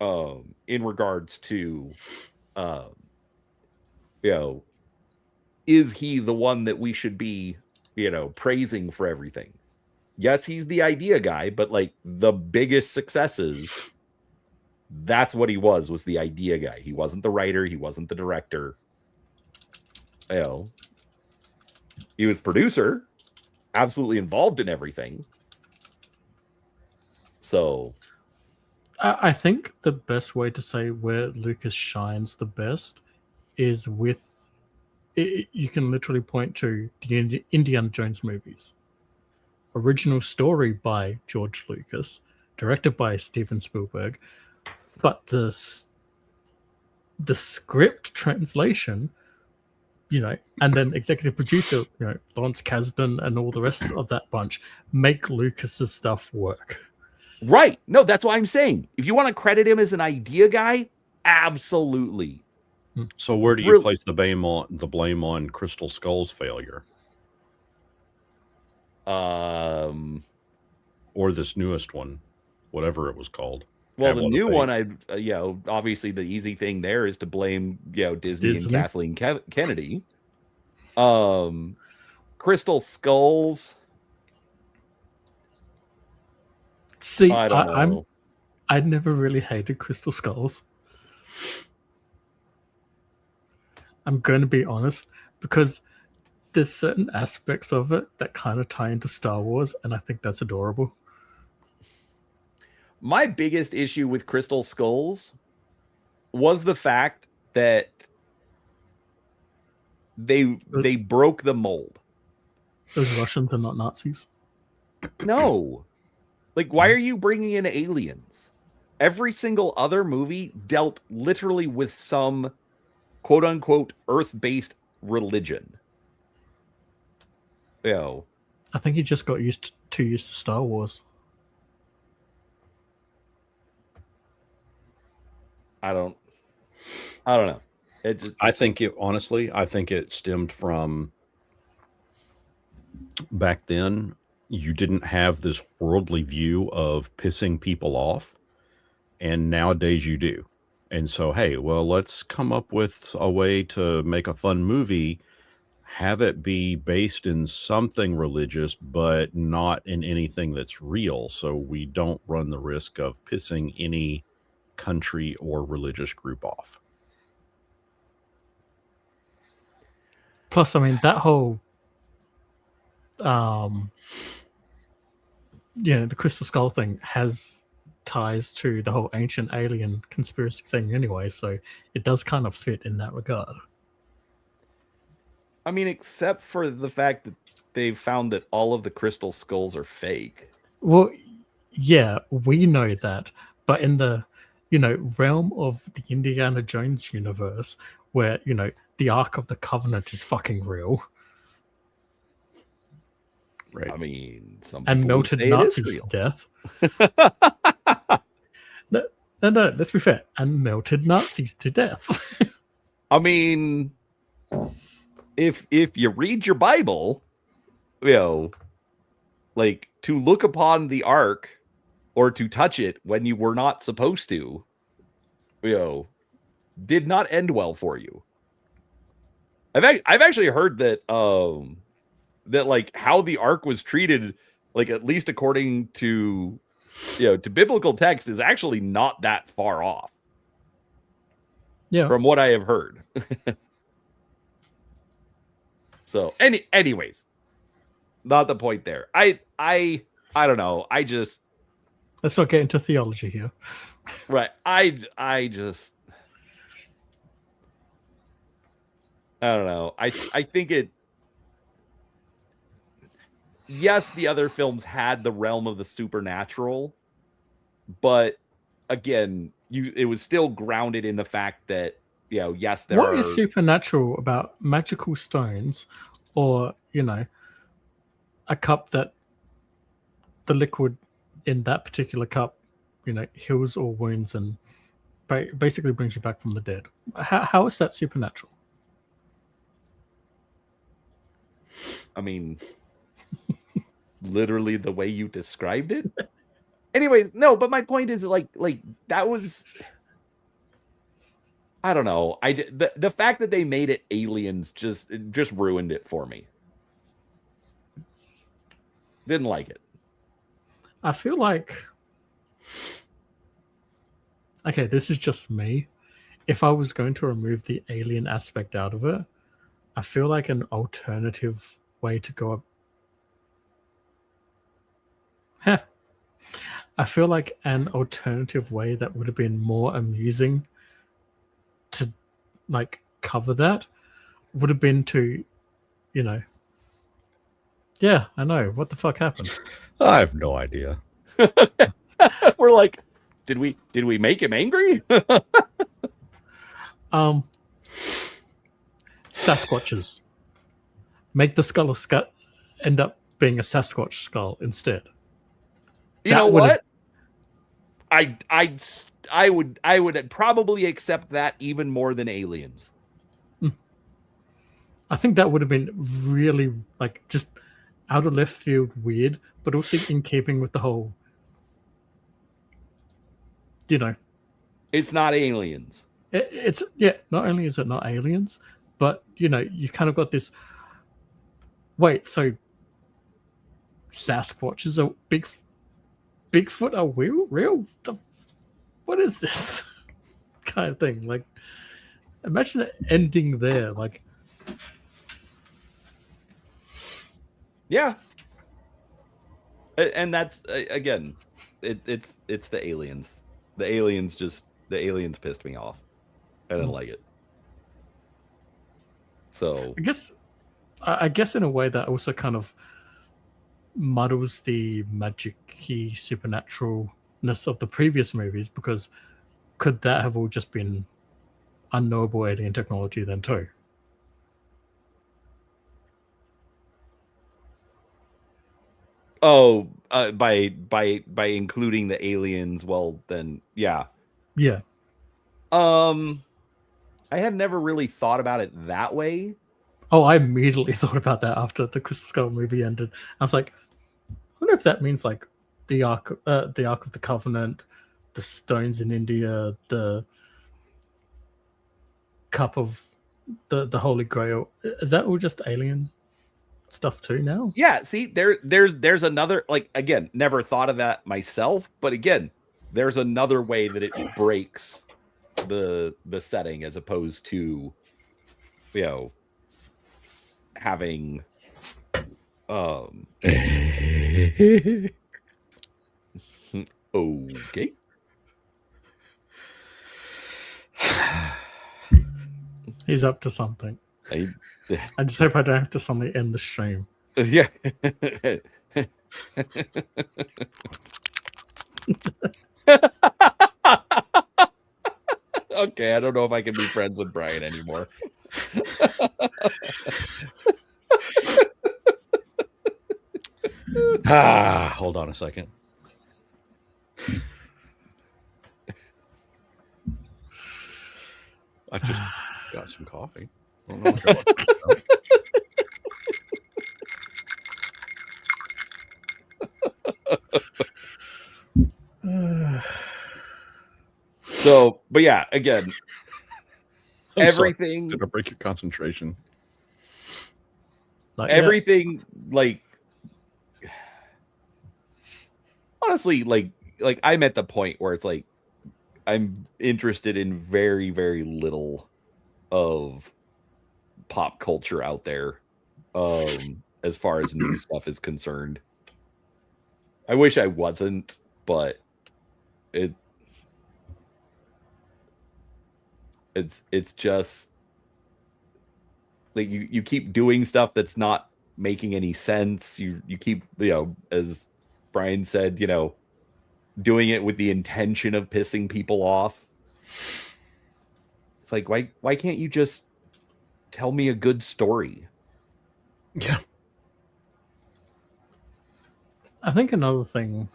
in regards to, is he the one that we should be, praising for everything? Yes, he's the idea guy, but like the biggest successes That's what he was the idea guy. He wasn't the writer. He wasn't the director. You know, he was producer, absolutely involved in everything. So I think the best way to say where Lucas shines the best is with you can literally point to the Indiana Jones movies. Original story by George Lucas, directed by Steven Spielberg, but the script translation, and then executive producer, Lawrence Kasdan and all the rest of that bunch make Lucas's stuff work. right. No, that's why I'm saying. If you want to credit him as an idea guy, absolutely. So where do you place the blame on Crystal Skull's failure? Or this newest one, whatever it was called. Well, the new one, obviously the easy thing there is to blame, Disney and Kathleen Kennedy. Crystal Skulls. See, I never really hated Crystal Skulls. I'm going to be honest, because there's certain aspects of it that kind of tie into Star Wars, and I think that's adorable. My biggest issue with Crystal Skulls was the fact that they broke the mold. Those Russians are not Nazis. No. Like, why are you bringing in aliens? Every single other movie dealt literally with some quote-unquote Earth-based religion. I think he just got used to Star Wars. I don't know. I think it stemmed from back then. You didn't have this worldly view of pissing people off, and nowadays you do. And so, hey, well, let's come up with a way to make a fun movie, have it be based in something religious, but not in anything that's real. So we don't run the risk of pissing any country or religious group off. Plus, I mean, that whole, the Crystal Skull thing has ties to the whole ancient alien conspiracy thing anyway, so it does kind of fit in that regard. I mean, except for the fact that they've found that all of the crystal skulls are fake. Well, yeah, we know that, but in the realm of the Indiana Jones universe, where the Ark of the Covenant is fucking real, right? I mean, and melted Nazis to death. No, let's be fair, and melted Nazis to death. I mean, if you read your Bible, like, to look upon the Ark or to touch it when you were not supposed to, did not end well for you. I've actually heard that that like how the Ark was treated, like at least according to to biblical text, is actually not that far off. Yeah, from what I have heard. So, anyways, not the point there. I don't know. Let's not get into theology here. Right. I don't know. I think it. Yes, the other films had the realm of the supernatural, but again, it was still grounded in the fact that yes, what is supernatural about magical stones, or a cup that the liquid in that particular cup, heals all wounds and basically brings you back from the dead? How is that supernatural? I mean, literally the way you described it. Anyways, no, but my point is like that was, I don't know. The fact that they made it aliens just ruined it for me. Didn't like it. I feel like okay, this is just me. If I was going to remove the alien aspect out of it, I feel like an alternative way to go up. Heh. I feel like an alternative way that would have been more amusing to like cover that would have been to, you know, yeah, I know. What the fuck happened? I have no idea. We're like, did we make him angry? Sasquatches. Make the skull end up being a Sasquatch skull instead. You That know would've- what? I would probably accept that even more than aliens. I think that would have been really like just out of left field weird, but also in keeping with the whole, you know, It's not aliens. it's yeah. Not only is it not aliens, but you know, you kind of got this. Wait, so Sasquatches are Bigfoot are real? What is this kind of thing? Like, imagine it ending there. Like, Yeah. And that's again, it's the aliens. The aliens pissed me off. I didn't like it. So I guess in a way that also kind of muddles the magic-y supernaturalness of the previous movies, because could that have all just been unknowable alien technology then too? by including the aliens, well then yeah. Yeah. I had never really thought about it that way. Oh, I immediately thought about that after the Crystal Skull movie ended. I was like, I wonder if that means like the Ark of the Covenant, the stones in India, the cup of the Holy Grail. Is that all just alien stuff too now? Yeah, see, there's another, like, again, never thought of that myself, but again, there's another way that it breaks the setting as opposed to, you know, having okay. He's up to something. I just hope I don't have to suddenly end the stream. Yeah. Okay, I don't know if I can be friends with Brian anymore. Hold on a second. I just got some coffee. I don't know what you're So, but yeah, again, I'm sorry. everything Did I break your concentration? Not yet. everything like honestly, like I'm at the point where it's like I'm interested in very, very little of pop culture out there as far as new stuff is concerned. I wish I wasn't, but it's just like you keep doing stuff that's not making any sense. You keep, you know, as Brian said, you know, doing it with the intention of pissing people off. It's like, why can't you just tell me a good story? Yeah. I think another thing,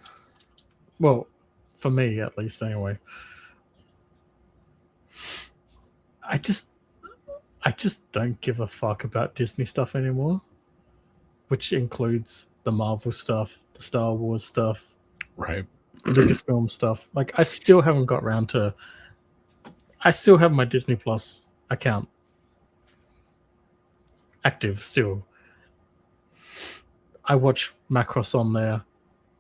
well, for me at least anyway, I just don't give a fuck about Disney stuff anymore, which includes the Marvel stuff, the Star Wars stuff, Right. Lucasfilm stuff. Like, I still haven't got around to. I still have my Disney Plus account active still. I watch Macross on there.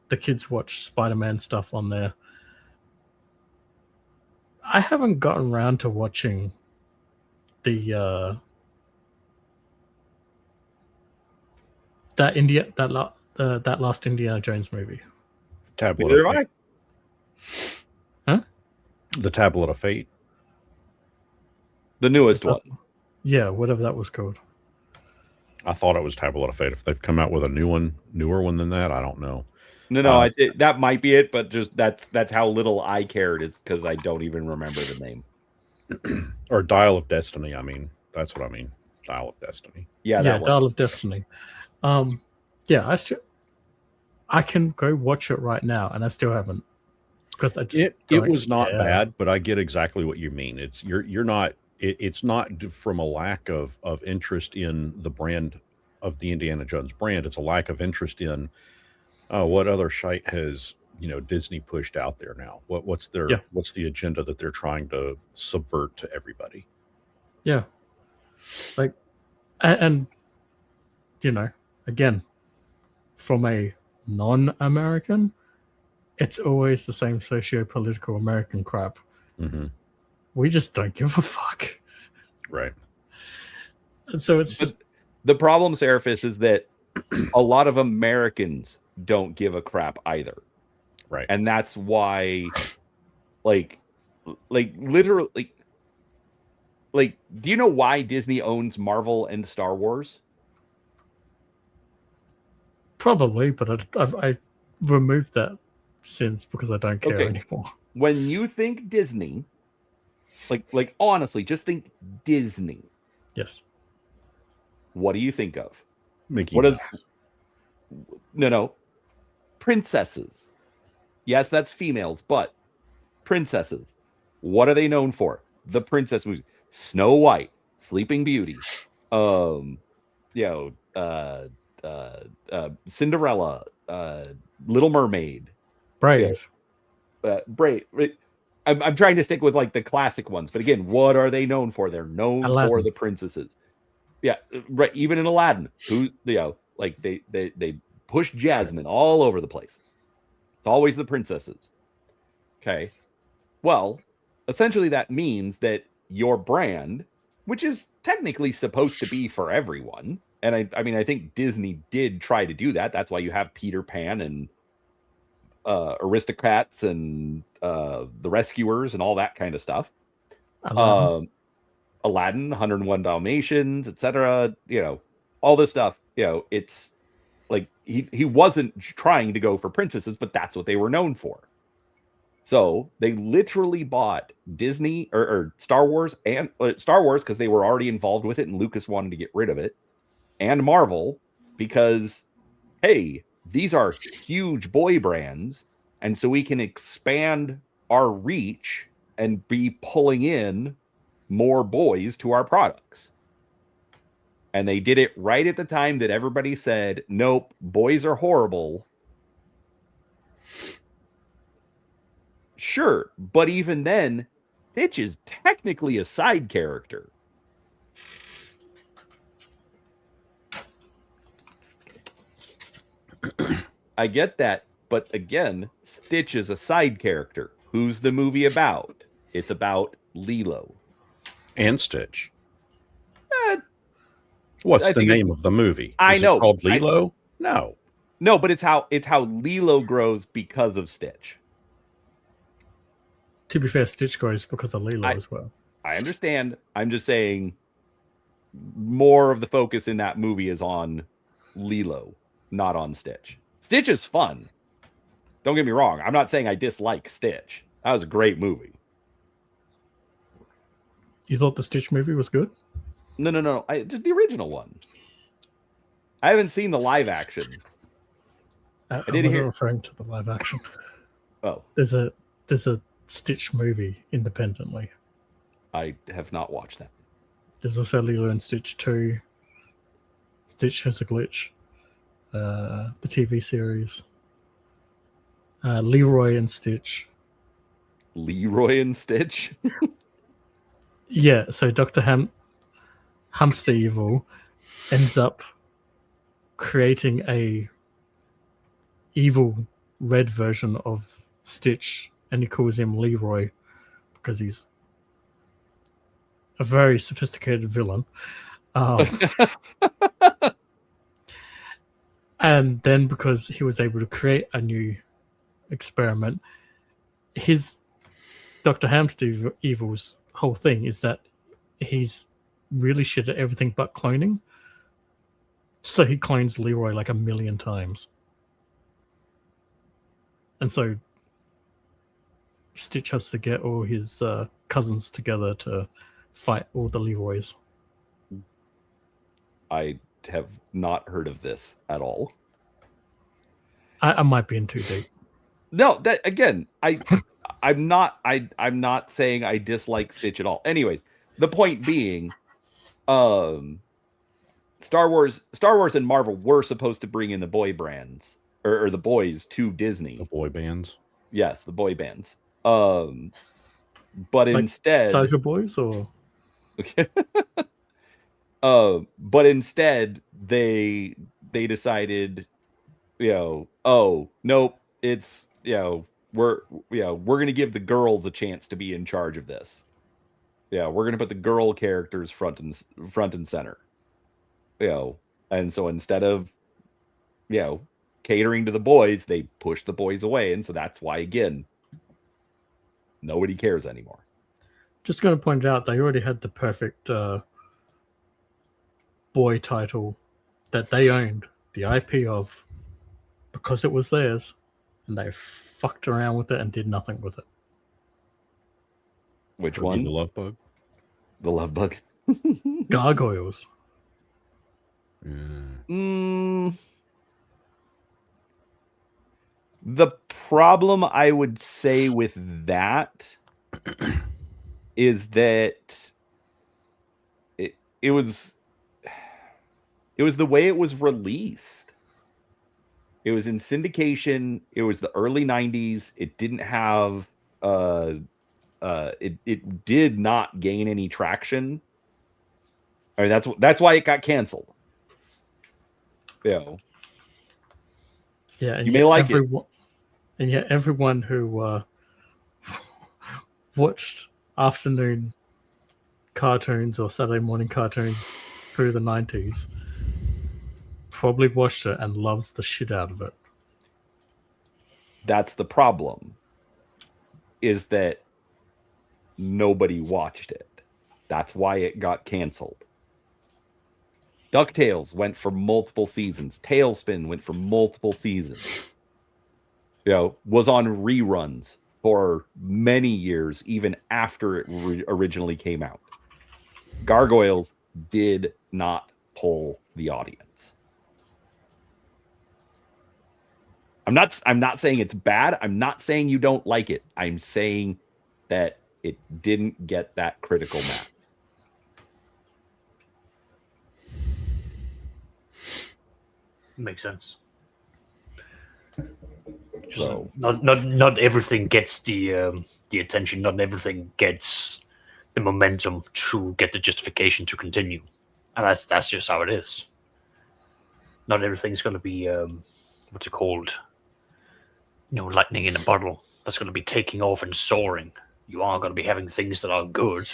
The kids watch Spider-Man stuff on there. I haven't gotten around to watching the that last Indiana Jones movie. Tablet Neither of do Fate. Huh? The Tablet of Fate. The newest one. Yeah, whatever that was called. I thought it was Tablet of Fate. If they've come out with a newer one than that, I don't know. No, that might be it, but just that's how little I cared, is because I don't even remember the name. Or Dial of Destiny. I mean, that's what I mean. Dial of Destiny. Yeah, that one. Dial of Destiny. Yeah, I can go watch it right now, and I still haven't, because I just it was not bad, but I get exactly what you mean. It's you're not. It's not from a lack of interest in the brand of the Indiana Jones brand. It's a lack of interest in what other shite has Disney pushed out there now. What's the agenda that they're trying to subvert to everybody? Yeah, like, and again, from a non-American, it's always the same socio-political American crap. Mm-hmm. We just don't give a fuck. Right. And so it's just the problem, Seraphis, is that a lot of Americans don't give a crap either. Right. And that's why, like literally, like, do you know why Disney owns Marvel and Star Wars? probably, but I removed that since because I don't care anymore. When you think Disney, like honestly, just think Disney. Yes. What do you think of? Mickey What Mouse. No. Princesses. Yes, that's females, but princesses. What are they known for? The princess movies. Snow White, Sleeping Beauty, Cinderella, Little Mermaid, Brave. Brave. I'm trying to stick with like the classic ones, but again, what are they known for? They're known for the princesses. Yeah, right. Even in Aladdin, who like they push Jasmine all over the place. It's always the princesses. Okay. Well, essentially that means that your brand, which is technically supposed to be for everyone, and I mean I think Disney did try to do that. That's why you have Peter Pan and Aristocrats and the Rescuers and all that kind of stuff. Aladdin, 101 Dalmatians, etc. All this stuff. It's like he wasn't trying to go for princesses, but that's what they were known for. So they literally bought Disney or Star Wars and Star Wars because they were already involved with it, and Lucas wanted to get rid of it, and Marvel because, hey, these are huge boy brands, and so we can expand our reach and be pulling in more boys to our products. And they did it right at the time that everybody said, nope, boys are horrible. Sure, but even then, Stitch is technically a side character. I get that, but again, Stitch is a side character. Who's the movie about? It's about Lilo. And Stitch. What's the name of the movie? I know. It called Lilo? No. No, but it's how Lilo grows because of Stitch. To be fair, Stitch grows because of Lilo as well. I understand. I'm just saying more of the focus in that movie is on Lilo, not on Stitch. Stitch is fun. Don't get me wrong. I'm not saying I dislike Stitch. That was a great movie. You thought the Stitch movie was good? No. Just the original one. I haven't seen the live action. I wasn't referring to the live action. Oh. There's a Stitch movie independently. I have not watched that. There's also Lilo and Stitch 2. Stitch Has a Glitch. The TV series. Leroy and Stitch. Leroy and Stitch? Yeah, so Dr. Hamster Evil ends up creating a evil red version of Stitch, and he calls him Leroy because he's a very sophisticated villain. And then because he was able to create a new experiment, his Dr. Hamster Evil's whole thing is that he's really shit at everything but cloning. So he clones Leroy like 1 million times. And so Stitch has to get all his cousins together to fight all the Leroys. I have not heard of this at all. I might be in too deep. No, that again, I'm not saying I dislike Stitch at all. Anyways, the point being, Star Wars and Marvel were supposed to bring in the boy brands or the boys to Disney. The boy bands. Yes, the boy bands. But Like instead, Soldier Boys or but instead they decided, oh nope, it's we're gonna give the girls a chance to be in charge of this. Yeah, we're gonna put the girl characters front and center. And so instead of catering to the boys, they push the boys away, and so that's why again nobody cares anymore. just going to point out they already had the perfect boy title that they owned the IP of because it was theirs, and they fucked around with it and did nothing with it. Which Herbie one? the Love Bug. The Love Bug. Gargoyles. Yeah. The problem I would say with that is that it was the way it was released. It was in syndication. It was the early 90s. It didn't have it did not gain any traction. I mean, that's why it got canceled. Yeah, and you may like it. And yet everyone who watched afternoon cartoons or Saturday morning cartoons through the 90s probably watched it and loves the shit out of it. That's the problem, is that nobody watched it. That's why it got canceled. DuckTales went for multiple seasons. Tailspin went for multiple seasons. Was on reruns for many years, even after it originally came out. Gargoyles did not pull the audience. I'm not saying it's bad. I'm not saying you don't like it. I'm saying that it didn't get that critical mass. Makes sense. So not everything gets the attention. Not everything gets the momentum to get the justification to continue, and that's just how it is. Not everything's going to be what's it called? Lightning in a bottle. That's going to be taking off and soaring. You are going to be having things that are good,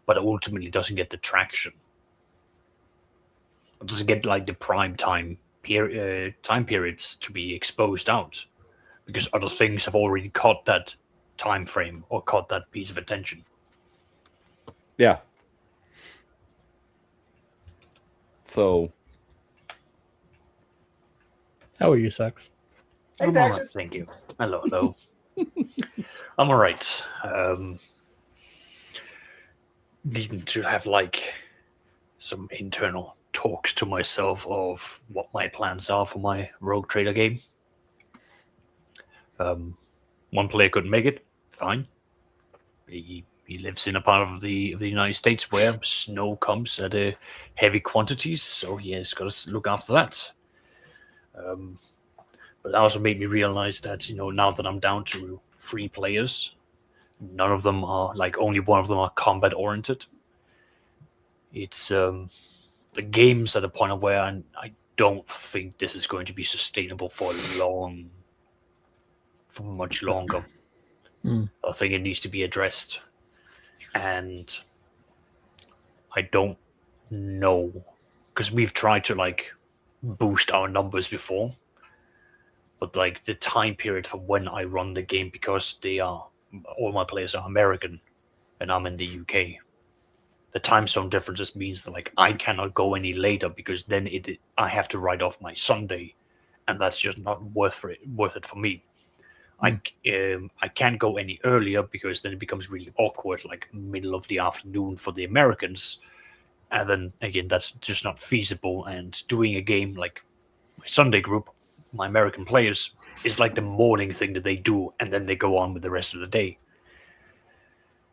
but ultimately doesn't get the traction. It doesn't get like the prime time periods to be exposed out, because other things have already caught that time frame or caught that piece of attention. Yeah. So How are you, Sax? I'm all right, thank you. Hello. I'm all right. Needing to have some internal talks to myself of what my plans are for my Rogue Trader game. One player couldn't make it. Fine. He lives in a part of the United States where snow comes at heavy quantities, so he has got to look after that. But it also made me realize that, now that I'm down to 3 players, none of them are, only one of them are combat oriented. It's, the game's at a point of where I don't think this is going to be sustainable for much longer. I think it needs to be addressed. and I don't know, because we've tried to like boost our numbers before, but like the time period for when I run the game, because all my players are American and I'm in the UK. The time zone differences means that like I cannot go any later, because then I have to write off my Sunday, and that's just not worth it for me. I can't go any earlier, because then it becomes really awkward, like middle of the afternoon for the Americans, and then again that's just not feasible. And doing a game like my Sunday group, my American players, is like the morning thing that they do, and then they go on with the rest of the day.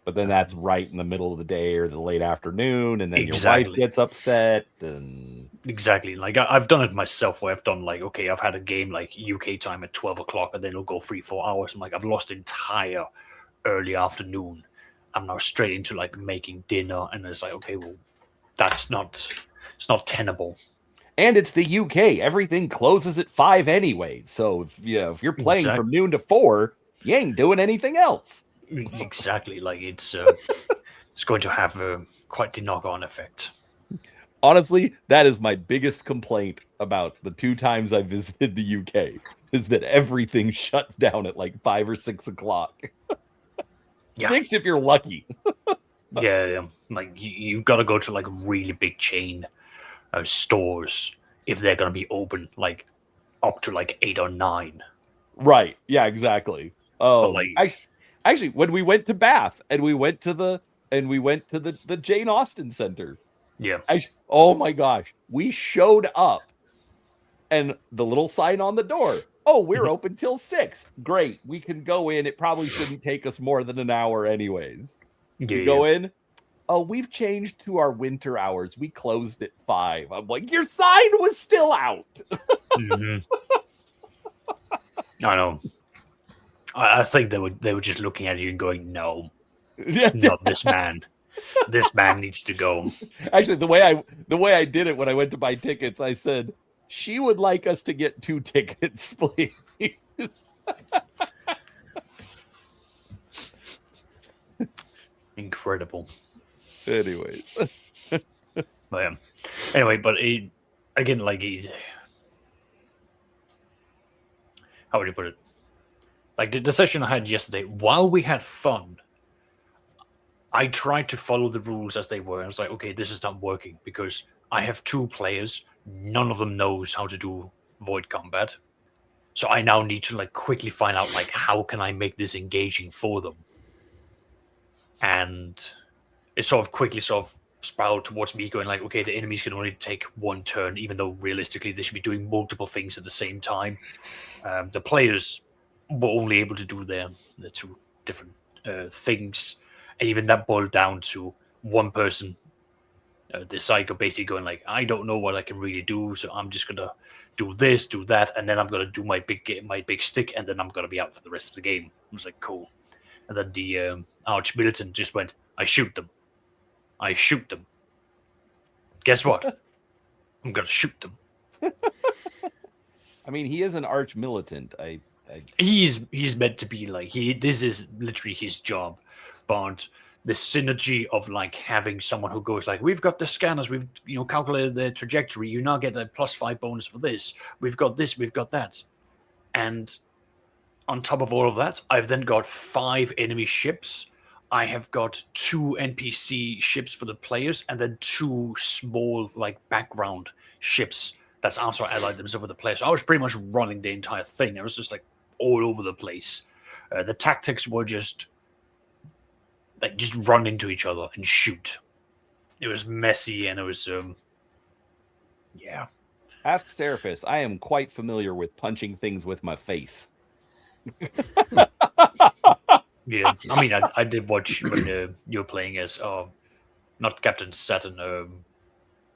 But then that's right in the middle of the day or the late afternoon, and then your Exactly. wife gets upset. And Exactly. Like I've done it myself, where I've done like, okay, I've had a game like UK time at 12 o'clock, and then it'll go 3-4 hours. I'm like, I've lost the entire early afternoon. I'm now straight into like making dinner, and it's like, okay, well, it's not tenable. And it's the UK. Everything closes at 5 anyway. So if you're playing from noon to 4, you ain't doing anything else. Exactly. Like it's going to have quite the knock-on effect. Honestly, that is my biggest complaint about the 2 times I visited the UK, is that everything shuts down at like 5 or 6 o'clock. Yeah. 6 if you're lucky. Yeah. Like you've got to go to like really big chain stores if they're going to be open like up to like 8 or 9. Right. Yeah, exactly. Actually, when we went to Bath and we went to the Jane Austen Center. Yeah. Oh my gosh. We showed up and the little sign on the door. Oh, we're open till 6. Great. We can go in. It probably shouldn't take us more than an hour anyways. You go in. Oh, we've changed to our winter hours. We closed at 5. I'm like, your sign was still out. I know. I think they were just looking at you and going, no, not this man. This man needs to go. Actually, the way I did it when I went to buy tickets, I said, she would like us to get 2 tickets, please. Incredible. Anyways. Anyway, but again, like how would you put it? Like the session I had yesterday, while we had fun, I tried to follow the rules as they were. I was like, okay, this is not working, because I have 2 players. None of them knows how to do void combat. So I now need to like quickly find out like how can I make this engaging for them. And it sort of quickly spiraled towards me going like, okay, the enemies can only take 1 turn, even though realistically they should be doing multiple things at the same time. The players were only able to do the 2 different things, and even that boiled down to one person, the psycho, basically going like, I don't know what I can really do, so I'm just gonna do this, do that, and then I'm gonna do my big stick, and then I'm gonna be out for the rest of the game. I was like, cool. And then the arch militant just went, I shoot them. Guess what? I'm gonna shoot them. I mean, he is an arch militant. He's meant to be like this is literally his job, but the synergy of like having someone who goes like, we've got the scanners, we've calculated the trajectory, you now get a +5 bonus for this, we've got this, we've got that, and on top of all of that, I've then got 5 enemy ships. I have got 2 NPC ships for the players, and then 2 small like background ships that's also allied themselves with the players. So I was pretty much running the entire thing. I was just like all over the place. The tactics were just run into each other and shoot. It was messy, and it was yeah. Ask Seraphis. I am quite familiar with punching things with my face. Yeah, I mean, I did watch when you were playing as not Captain Saturn,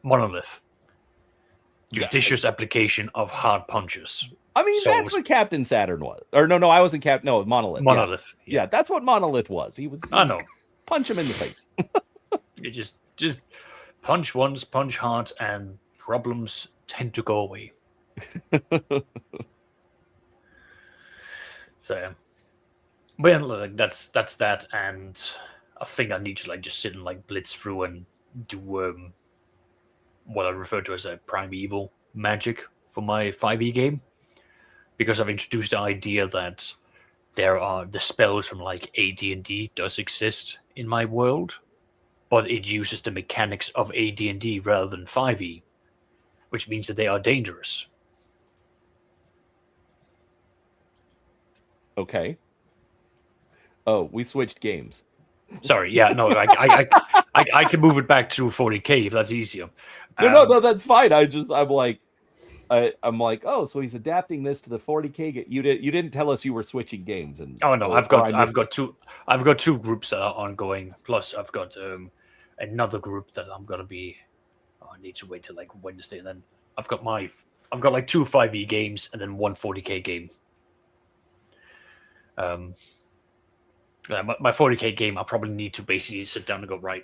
Monolith. Judicious application of hard punches. I mean, so that's what Captain Saturn was. Or no, I wasn't Captain. No, Monolith. Monolith. Yeah, that's what Monolith was. He was. I know. Punch him in the face. You just punch once, punch hard, and problems tend to go away. So, yeah. But yeah, that's that, and I think I need to like just sit and like blitz through and do what I refer to as a primeval magic for my 5e game, because I've introduced the idea that there are the spells from like AD&D does exist in my world, but it uses the mechanics of AD&D rather than 5e, which means that they are dangerous. Okay. Oh, we switched games. Sorry, yeah, no, I can move it back to 40k if that's easier. No, that's fine. I'm like, oh, so he's adapting this to the 40k. You didn't tell us you were switching games. And Oh no, I've or got two groups that are ongoing. Plus, I've got another group that I'm gonna be. Oh, I need to wait till like Wednesday, and then I've got like 2 5e games and then 1 40k game. My 40k game, I probably need to basically sit down and go, right.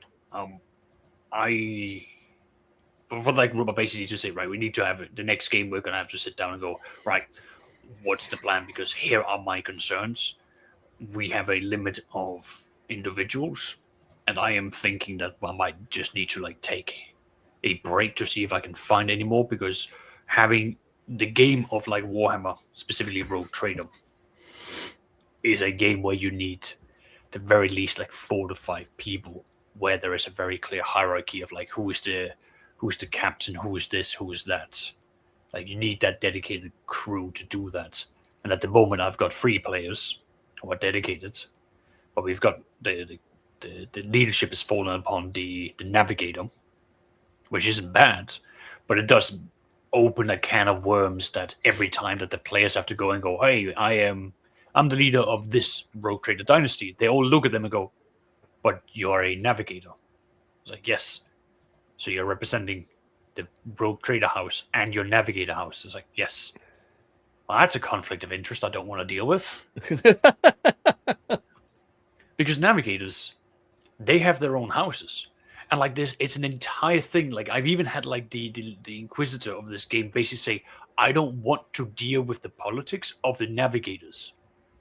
For that group, I basically need to say, right, we need to have the next game. We're gonna have to sit down and go, right, what's the plan? Because here are my concerns. We have a limit of individuals, and I am thinking that I might just need to like take a break to see if I can find any more, because having the game of like Warhammer, specifically Rogue Trader, is a game where you need the very least like 4 to 5 people, where there is a very clear hierarchy of like who is the captain, who is this, who is that. Like you need that dedicated crew to do that. And at the moment, I've got 3 players who are dedicated, but we've got the leadership has fallen upon the navigator, which isn't bad, but it does open a can of worms that every time that the players have to go and go, hey, I'm the leader of this Rogue Trader dynasty. They all look at them and go, but you're a navigator. It's like, yes. So you're representing the Rogue Trader house and your navigator house. It's like, yes. Well, that's a conflict of interest I don't want to deal with. Because navigators, they have their own houses. And like this, it's an entire thing. Like I've even had like the inquisitor of this game basically say, I don't want to deal with the politics of the navigators,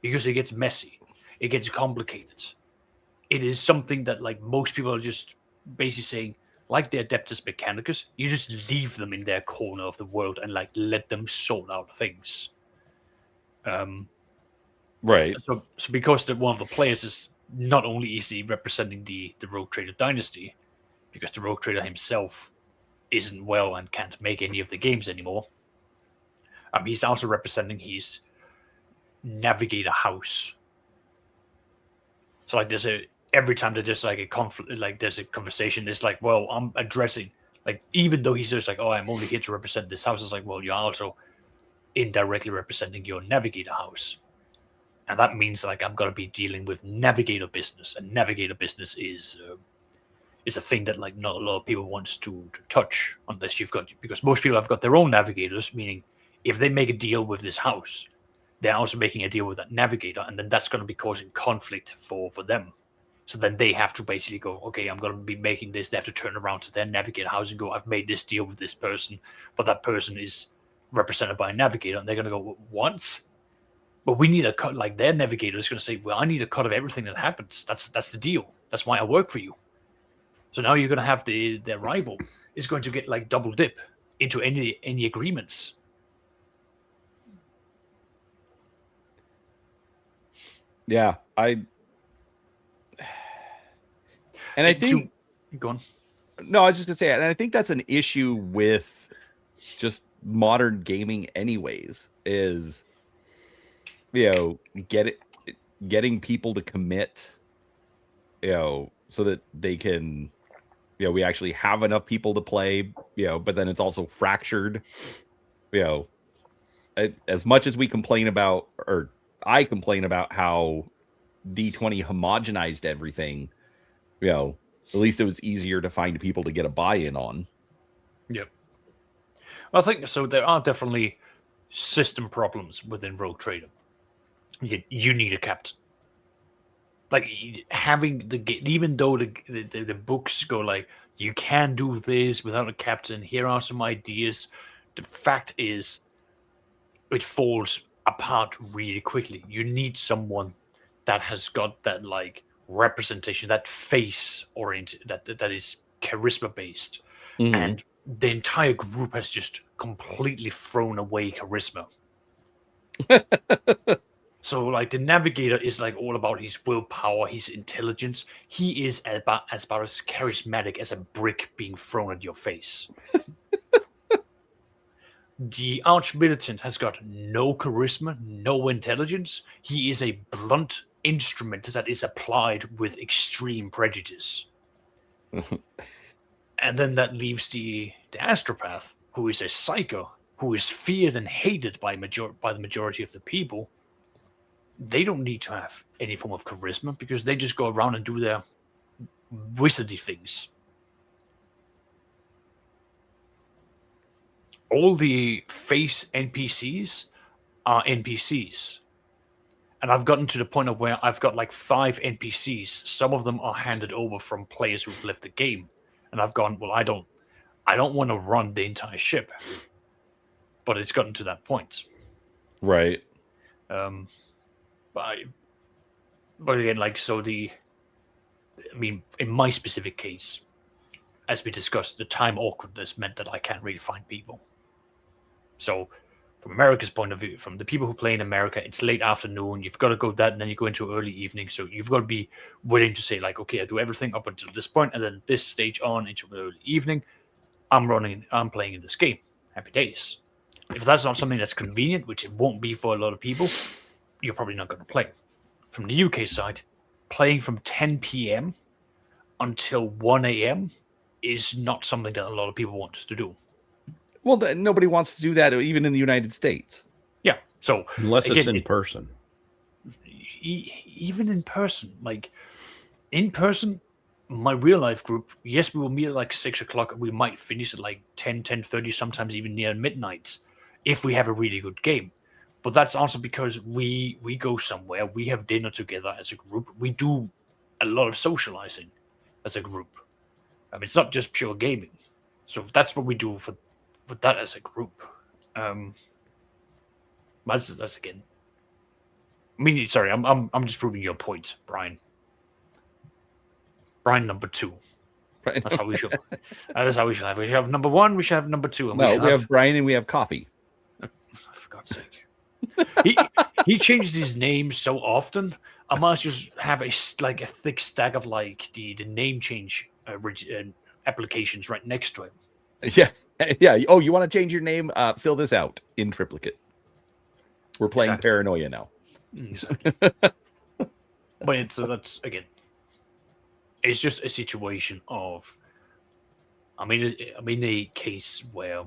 because it gets messy. It gets complicated. It is something that like most people are just basically saying, like the Adeptus Mechanicus, you just leave them in their corner of the world and like let them sort out things. right. So because one of the players is not only easily representing the Rogue Trader dynasty, because the Rogue Trader himself isn't well and can't make any of the games anymore. He's also representing his navigator house. So like every time that there's like a conflict, like there's a conversation, it's like, well, I'm addressing, like, even though he says like, oh, I'm only here to represent this house, it's like, well, you're also indirectly representing your navigator house. And that means like I'm gonna be dealing with navigator business, and navigator business is a thing that like not a lot of people wants to touch unless you've got, because most people have got their own navigators, meaning if they make a deal with this house, they're also making a deal with that navigator, and then that's going to be causing conflict for them. So then they have to basically go, okay, I'm going to be making this. They have to turn around to their navigator house and go, I've made this deal with this person, but that person is represented by a navigator, and they're going to go, what? But we need a cut. Like their navigator is going to say, well, I need a cut of everything that happens. That's the deal. That's why I work for you. So now you're going to have their rival is going to get like double dip into any agreements. Yeah, I think go on. No, I was just gonna say, and I think that's an issue with just modern gaming, anyways. Is getting people to commit, so that they can, we actually have enough people to play, but then it's also fractured, as much as we complain about, or I complain about how D20 homogenized everything, at least it was easier to find people to get a buy-in on. Yep. Well, I think so. There are definitely system problems within Rogue Trader. You need a captain. Like having even though the books go like, you can do this without a captain, here are some ideas, the fact is it falls apart really quickly. You need someone that has got that like representation, that face oriented, that is charisma based, Mhm. and the entire group has just completely thrown away charisma. So like the navigator is like all about his willpower, his intelligence. He is about as charismatic as a brick being thrown at your face. The arch militant has got no charisma, no intelligence. He is a blunt instrument that is applied with extreme prejudice. And then that leaves the astropath, who is a psycho, who is feared and hated by the majority of the people. They don't need to have any form of charisma because they just go around and do their wizardy things. All the face NPCs are NPCs. And I've gotten to the point of where I've got like 5 NPCs. Some of them are handed over from players who've left the game. And I've gone, well, I don't want to run the entire ship. But it's gotten to that point. Right. But again, like, so I mean, in my specific case, as we discussed, the time awkwardness meant that I can't really find people. So from America's point of view, from the people who play in America, it's late afternoon. You've got to go that, and then you go into early evening. So you've got to be willing to say, like, okay, I do everything up until this point, and then this stage on into the early evening, I'm playing in this game. Happy days. If that's not something that's convenient, which it won't be for a lot of people, you're probably not going to play. From the UK side, playing from 10 p.m. until 1 a.m. is not something that a lot of people want us to do. Well, nobody wants to do that, even in the United States. Yeah, so Unless again, it's in person. Even in person, like in person, my real life group, yes, we will meet at like 6 o'clock. We might finish at like 10:30, sometimes even near midnight, if we have a really good game. But that's also because we go somewhere, we have dinner together as a group. We do a lot of socializing as a group. I mean, it's not just pure gaming. So that's what we do for that as a group. That's again. I mean, sorry, I'm just proving your point, Brian. Brian number 2. Right. That's how we should. That's how we should have. We should have number 1. We should have number 2. And No, we have Brian and we have coffee. For God's sake. he changes his name so often. I must just have a thick stack of like the name change applications right next to him. Yeah, yeah. Oh, you want to change your name? Fill this out in triplicate. We're playing Exactly. Paranoia now. Exactly. But so that's again. It's just a situation of. I'm in a case where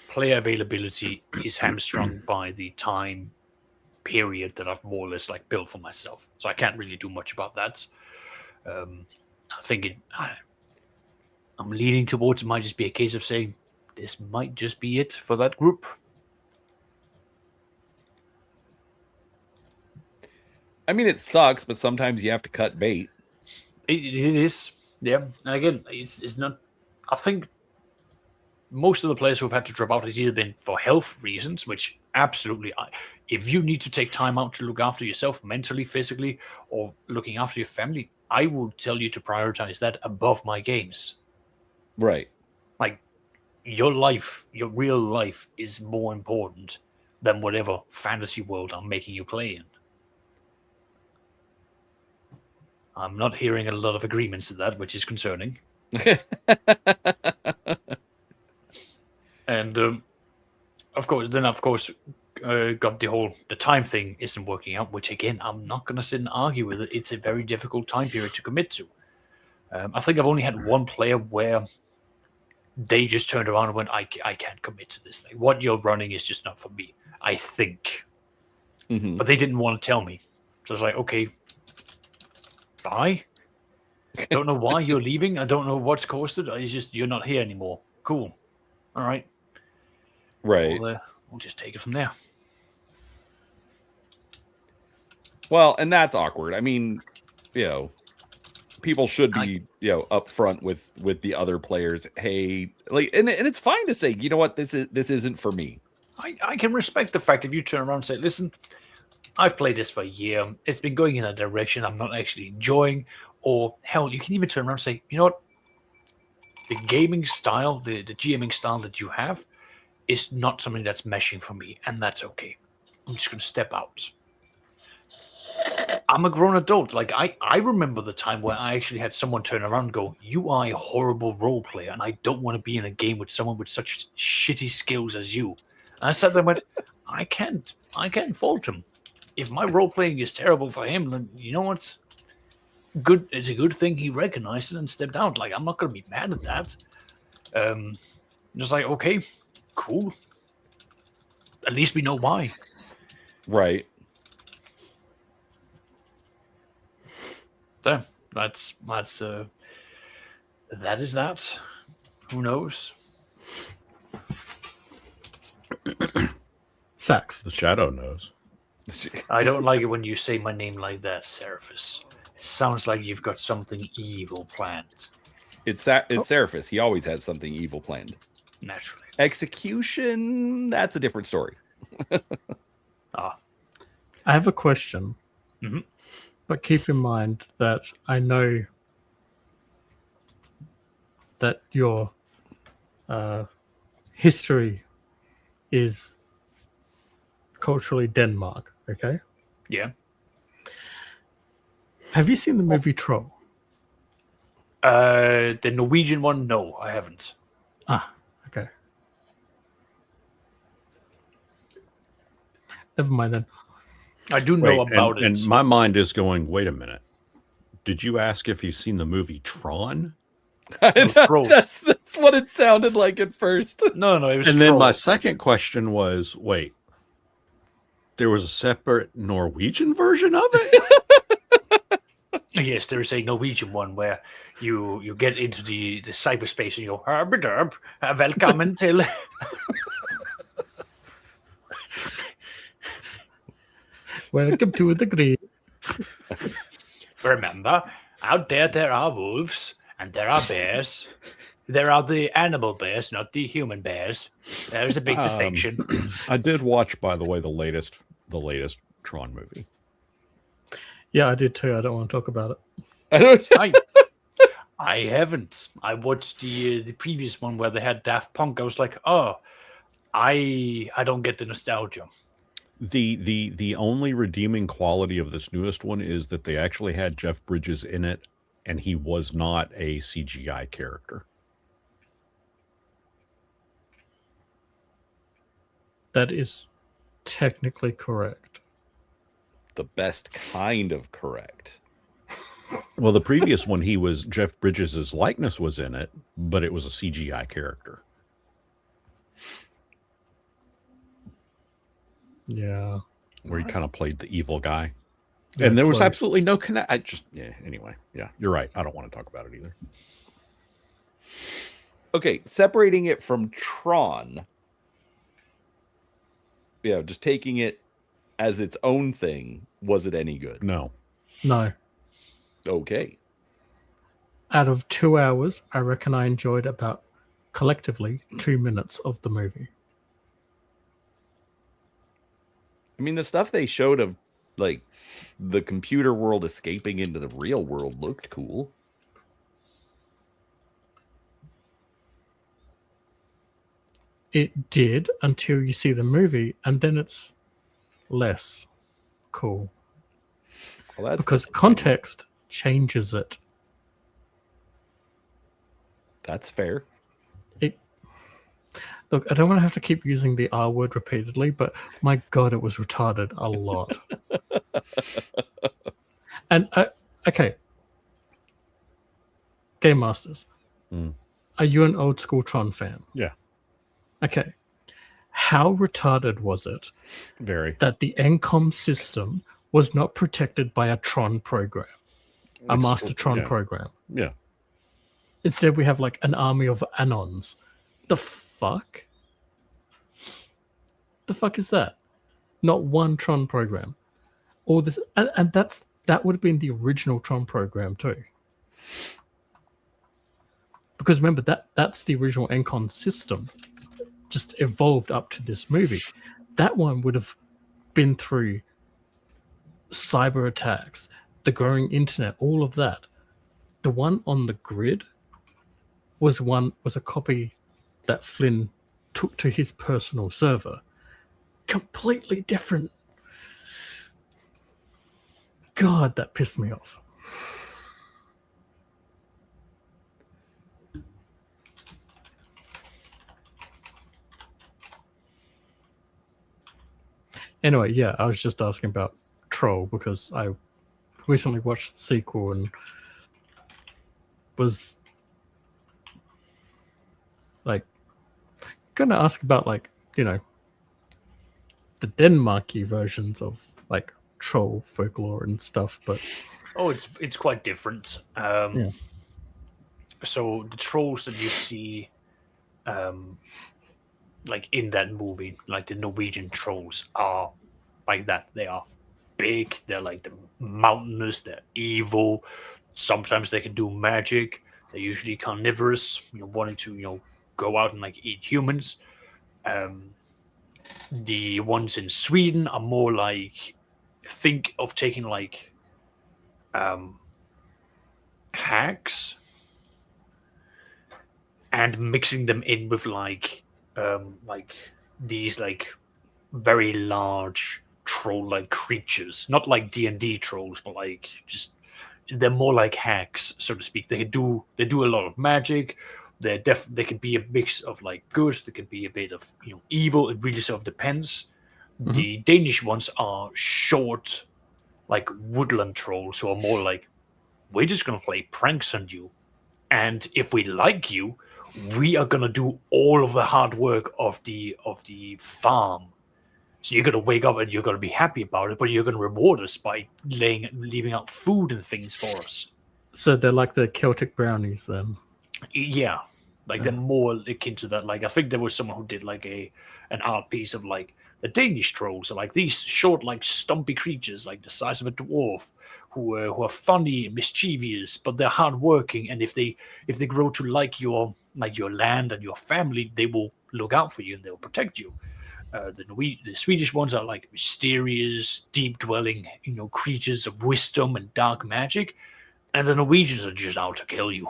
player availability is hamstrung by the time period that I've more or less like built for myself. So I can't really do much about that. I think I'm leaning towards it might just be a case of saying this might just be it for that group. I mean, it sucks, but sometimes you have to cut bait. It is, yeah. And again, it's not. I think most of the players who have had to drop out has either been for health reasons, which absolutely, if you need to take time out to look after yourself mentally, physically, or looking after your family, I will tell you to prioritize that above my games. Right. Like your life, your real life is more important than whatever fantasy world I'm making you play in. I'm not hearing a lot of agreements to that, which is concerning. And of course, got the time thing isn't working out, which again, I'm not going to sit and argue with it. It's a very difficult time period to commit to. I think I've only had one player where they just turned around and went, I can't commit to this thing. What you're running is just not for me, I think. Mm-hmm. But they didn't want to tell me. So I was like, okay, bye. Don't know why you're leaving. I don't know what's caused it. It's just you're not here anymore. Cool. All right. Right. We'll just take it from there. Well, and that's awkward. I mean, people should be, upfront with the other players. Hey, like, and it's fine to say, you know what, this isn't for me. I can respect the fact if you turn around and say, listen, I've played this for a year. It's been going in a direction I'm not actually enjoying. Or hell, you can even turn around and say, you know what? The gaming style, the GMing style that you have is not something that's meshing for me, and that's okay. I'm just going to step out. I'm a grown adult. Like, I remember the time where I actually had someone turn around and go, you are a horrible role player, and I don't want to be in a game with someone with such shitty skills as you. And I sat there and went, I can't fault him. If my role playing is terrible for him, then you know what? Good. It's a good thing he recognized it and stepped out. Like, I'm not going to be mad at that. Just like, okay, cool. At least we know why. Right. So that is that. Who knows? Sax. The shadow knows. I don't like it when you say my name like that, Seraphis. It sounds like you've got something evil planned. It's Seraphis. He always has something evil planned. Naturally. Execution, that's a different story. I have a question. Mm-hmm. But keep in mind that I know that your history is culturally Denmark, okay? Yeah. Have you seen the movie Troll? The Norwegian one, no, I haven't. Ah, okay. Never mind then. I do know about it. And my mind is going, wait a minute. Did you ask if he's seen the movie Tron? That's what it sounded like at first. No, it was And then Troll. my second question was, wait, there was a separate Norwegian version of it? Yes, there is a Norwegian one where you get into the cyberspace and you go, "Herberderb, velkommen til." Welcome to the green. Remember, out there are wolves and there are bears. There are the animal bears, not the human bears. There's a big distinction. I did watch, by the way, the latest Tron movie. Yeah, I did too. I don't want to talk about it. I don't. I haven't. I watched the previous one where they had Daft Punk. I was like, oh, I don't get the nostalgia. The only redeeming quality of this newest one is that they actually had Jeff Bridges in it, and he was not a CGI character. That is technically correct. The best kind of correct. Well, the previous one, Jeff Bridges' likeness was in it, but it was a CGI character. Yeah. Where he kind of played the evil guy. Yeah, And there was close. absolutely no connect. Anyway. Yeah, you're right. I don't want to talk about it either. Okay, separating it from Tron. Yeah, just taking it as its own thing. Was it any good? No. No. Okay. Out of 2 hours, I reckon I enjoyed about collectively 2 minutes of the movie. I mean, the stuff they showed of like the computer world escaping into the real world looked cool. It did until you see the movie, and then it's less cool. Well, that's Because disappointing. context changes it. That's fair. Look, I don't want to have to keep using the R word repeatedly, but my God, it was retarded a lot. And, okay. Game Masters. Are you an old school Tron fan? Yeah. Okay. How retarded was it Very. that the ENCOM system was not protected by a Tron program? A Master Tron yeah. program. Yeah. Instead, we have like an army of Anons. The fuck? The fuck is that? Not one Tron program. All this, and that would have been the original Tron program too. Because remember that's the original ENCOM system, just evolved up to this movie. That one would have been through cyber attacks, the growing internet, all of that. The one on the grid was a copy that Flynn took to his personal server. Completely different. God, that pissed me off. Anyway, yeah, I was just asking about Troll because I recently watched the sequel and was like gonna ask about like, you know, the Denmarky versions of like troll folklore and stuff, but Oh, it's quite different. Yeah. So the trolls that you see, like in that movie, like the Norwegian trolls are like that. They are big. They're like the mountainous. They're evil. Sometimes they can do magic. They're usually carnivorous. Wanting to go out and like eat humans. The ones in Sweden are more like, think of taking like hags and mixing them in with like these like very large troll-like creatures, not like D&D trolls, but like just they're more like hags, so to speak. They do a lot of magic. They can be a mix of like good. They can be a bit of evil. It really sort of depends. Mhm. The Danish ones are short, like woodland trolls, who are more like, we're just gonna play pranks on you, and if we like you, we are gonna do all of the hard work of the farm. So you're gonna wake up and you're gonna be happy about it, but you're gonna reward us by leaving out food and things for us. so they're like the Celtic brownies then. Yeah, like they're more akin to that. Like I think there was someone who did like an art piece of like the Danish trolls are like these short, like stumpy creatures, like the size of a dwarf, who are funny, mischievous, but they're hardworking. And if they grow to like your land and your family, they will look out for you and they'll protect you. The Swedish ones are like mysterious, deep-dwelling, creatures of wisdom and dark magic, and the Norwegians are just out to kill you.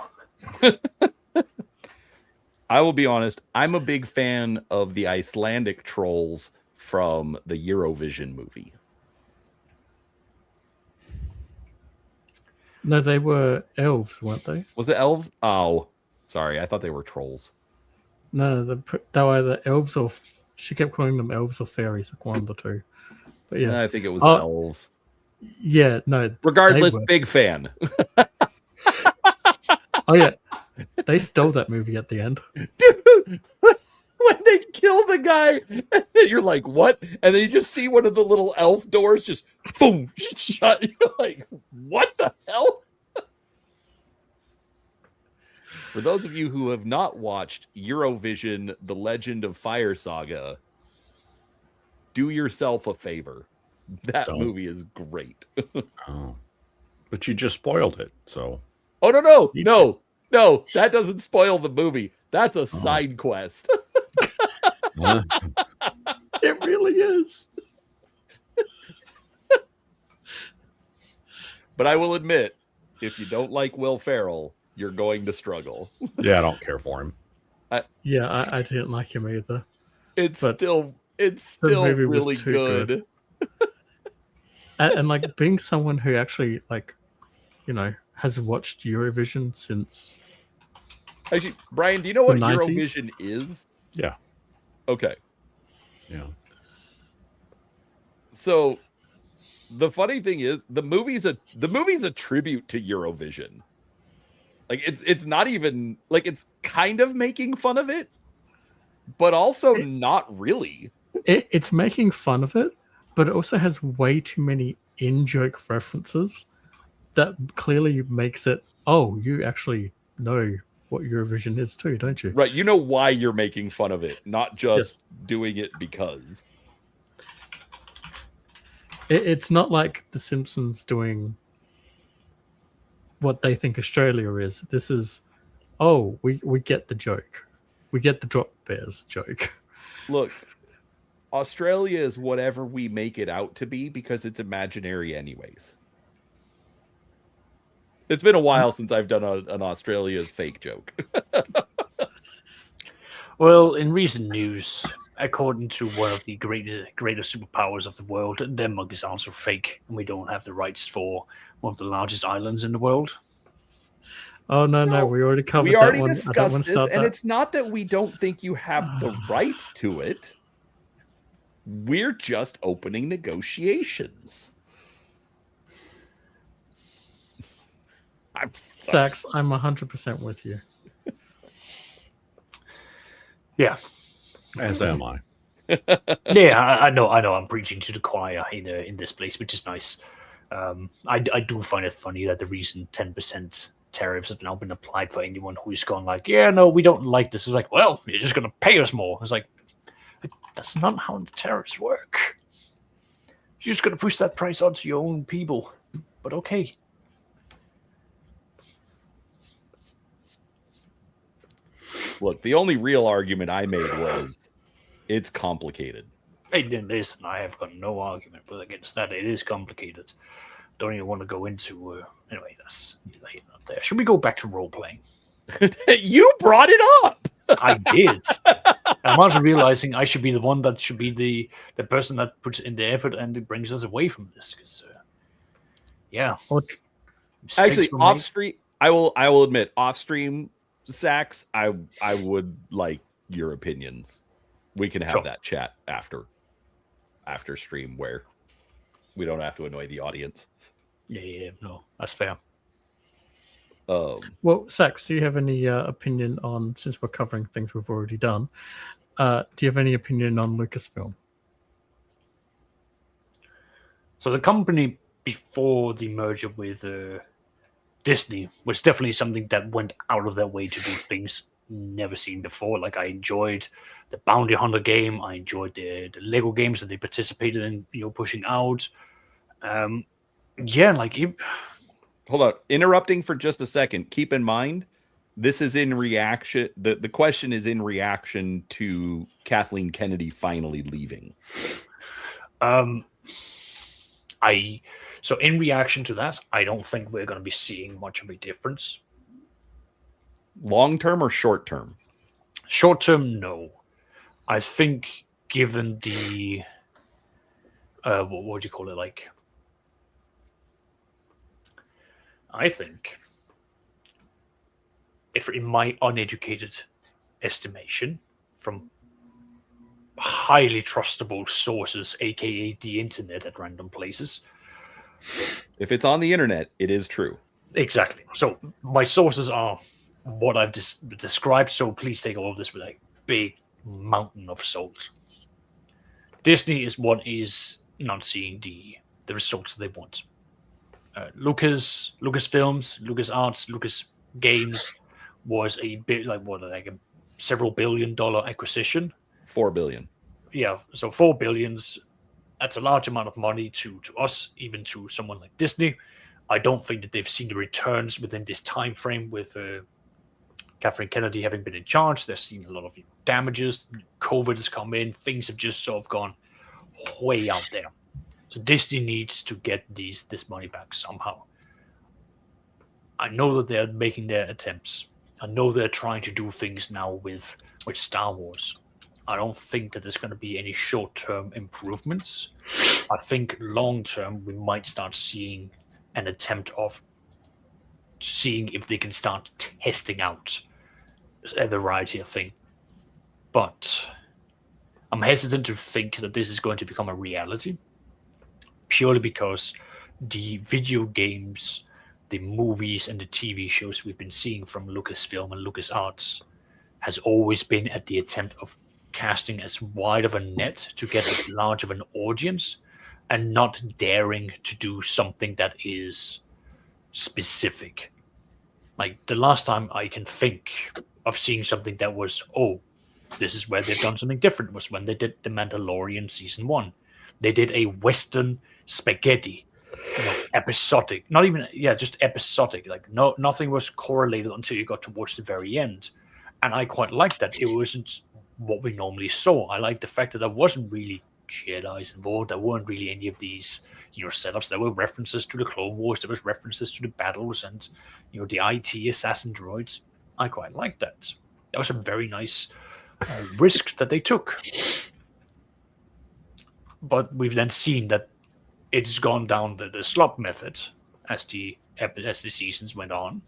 I will be honest, I'm a big fan of the Icelandic trolls from the Eurovision movie. No, they were elves, weren't they? Was it elves? Oh, sorry. I thought they were trolls. No, they were either elves or she kept calling them elves or fairies, like one of the two. But yeah, I think it was Oh, elves. yeah, no. Regardless, they were. big fan. Oh yeah, they stole that movie at the end. Dude, when they kill the guy, and then you're like, what? And then you just see one of the little elf doors just boom, shut. You're like, what the hell? For those of you who have not watched Eurovision, The Legend of Fire Saga, do yourself a favor. That Don't. movie is great. Oh. But you just spoiled it, so. Oh, no. That doesn't spoil the movie. That's a side quest. Huh? It really is. But I will admit, if you don't like Will Ferrell, you're going to struggle. Yeah, I don't care for him. Yeah, I didn't like him either. It's But still movie was really too good. good. And like being someone who actually like, has watched Eurovision since. Actually, Brian, do you know what 90s? Eurovision is? Yeah. Okay. Yeah. So the funny thing is the movie's a tribute to Eurovision. Like it's not even like it's kind of making fun of it, but also not really. It's making fun of it, but it also has way too many in-joke references that clearly makes it, oh, you actually know what Eurovision is too, don't you? Right. You know why you're making fun of it, not just doing it because. It's not like The Simpsons doing what they think Australia is. This is, oh, we get the joke. We get the drop bears joke. Look, Australia is whatever we make it out to be because it's imaginary anyways. It's been a while since I've done an Australia's fake joke. Well, in recent news, according to one of the greatest superpowers of the world, Denmark is also fake, and we don't have the rights for one of the largest islands in the world. Oh no, we already covered We already that one. discussed this, and it's not that we don't think you have the rights to it. We're just opening negotiations. Sax, I'm 100% with you. Yeah. As am I. Yeah, I know. I'm preaching to the choir in this place, which is nice. I do find it funny that the recent 10% tariffs have now been applied for anyone who's gone like, yeah, no, we don't like this. It's like, well, you're just going to pay us more. It's like, that's not how the tariffs work. You're just going to push that price onto your own people. But okay. Look, the only real argument I made was it's complicated. Hey, listen, I have got no argument against that. It is complicated. Don't even want to go into. Anyway, that's not there. Should we go back to role playing? You brought it up. I did. I'm also realizing I should be the one that should be the person that puts in the effort and it brings us away from this. Because, yeah. Actually, off stream, I will admit, off stream, Sax, I would like your opinions. We can have that chat after stream where we don't have to annoy the audience. Yeah, no, that's fair. Well, Sax, do you have any opinion on, since we're covering things we've already done, do you have any opinion on Lucasfilm? So the company before the merger with Disney was definitely something that went out of their way to do things never seen before. Like, I enjoyed the Bounty Hunter game. I enjoyed the Lego games that they participated in, pushing out. Hold on, interrupting for just a second. Keep in mind, this is in reaction. The question is in reaction to Kathleen Kennedy finally leaving. So in reaction to that, I don't think we're going to be seeing much of a difference. Long term or short term? Short term, no. I think given the what would you call it? Like, I think, if in my uneducated estimation, from highly trustable sources, aka the internet at random places. If it's on the internet, it is true. Exactly. So my sources are what I've described, so please take all of this with a big mountain of salt. Disney is what is not seeing the results they want. Lucasfilms, LucasArts, Lucas Games was a bit like a several $1 billion acquisition. $4 billion. Yeah, so $4 billion. That's a large amount of money to us, even to someone like Disney. I don't think that they've seen the returns within this time frame with Kathleen Kennedy having been in charge. They're seeing a lot of damages. COVID has come in. Things have just sort of gone way out there. So Disney needs to get this money back somehow. I know that they're making their attempts. I know they're trying to do things now with Star Wars. I don't think that there's going to be any short-term improvements. I think long-term we might start seeing an attempt of seeing if they can start testing out a variety of things. But I'm hesitant to think that this is going to become a reality, purely because the video games, the movies, and the TV shows we've been seeing from Lucasfilm and LucasArts has always been at the attempt of casting as wide of a net to get as large of an audience and not daring to do something that is specific. Like, the last time I can think of seeing something that was, this is where they've done something different, was when they did The Mandalorian Season 1. They did a Western spaghetti, episodic, not even, just episodic. Like, nothing was correlated until you got towards the very end. And I quite liked that. It wasn't what we normally saw. I like the fact that there wasn't really Jedi's involved. There weren't really any of these, setups. There were references to the Clone Wars. There was references to the battles and, the IT assassin droids. I quite liked that. That was a very nice risk that they took. But we've then seen that it's gone down the slop method as the seasons went on,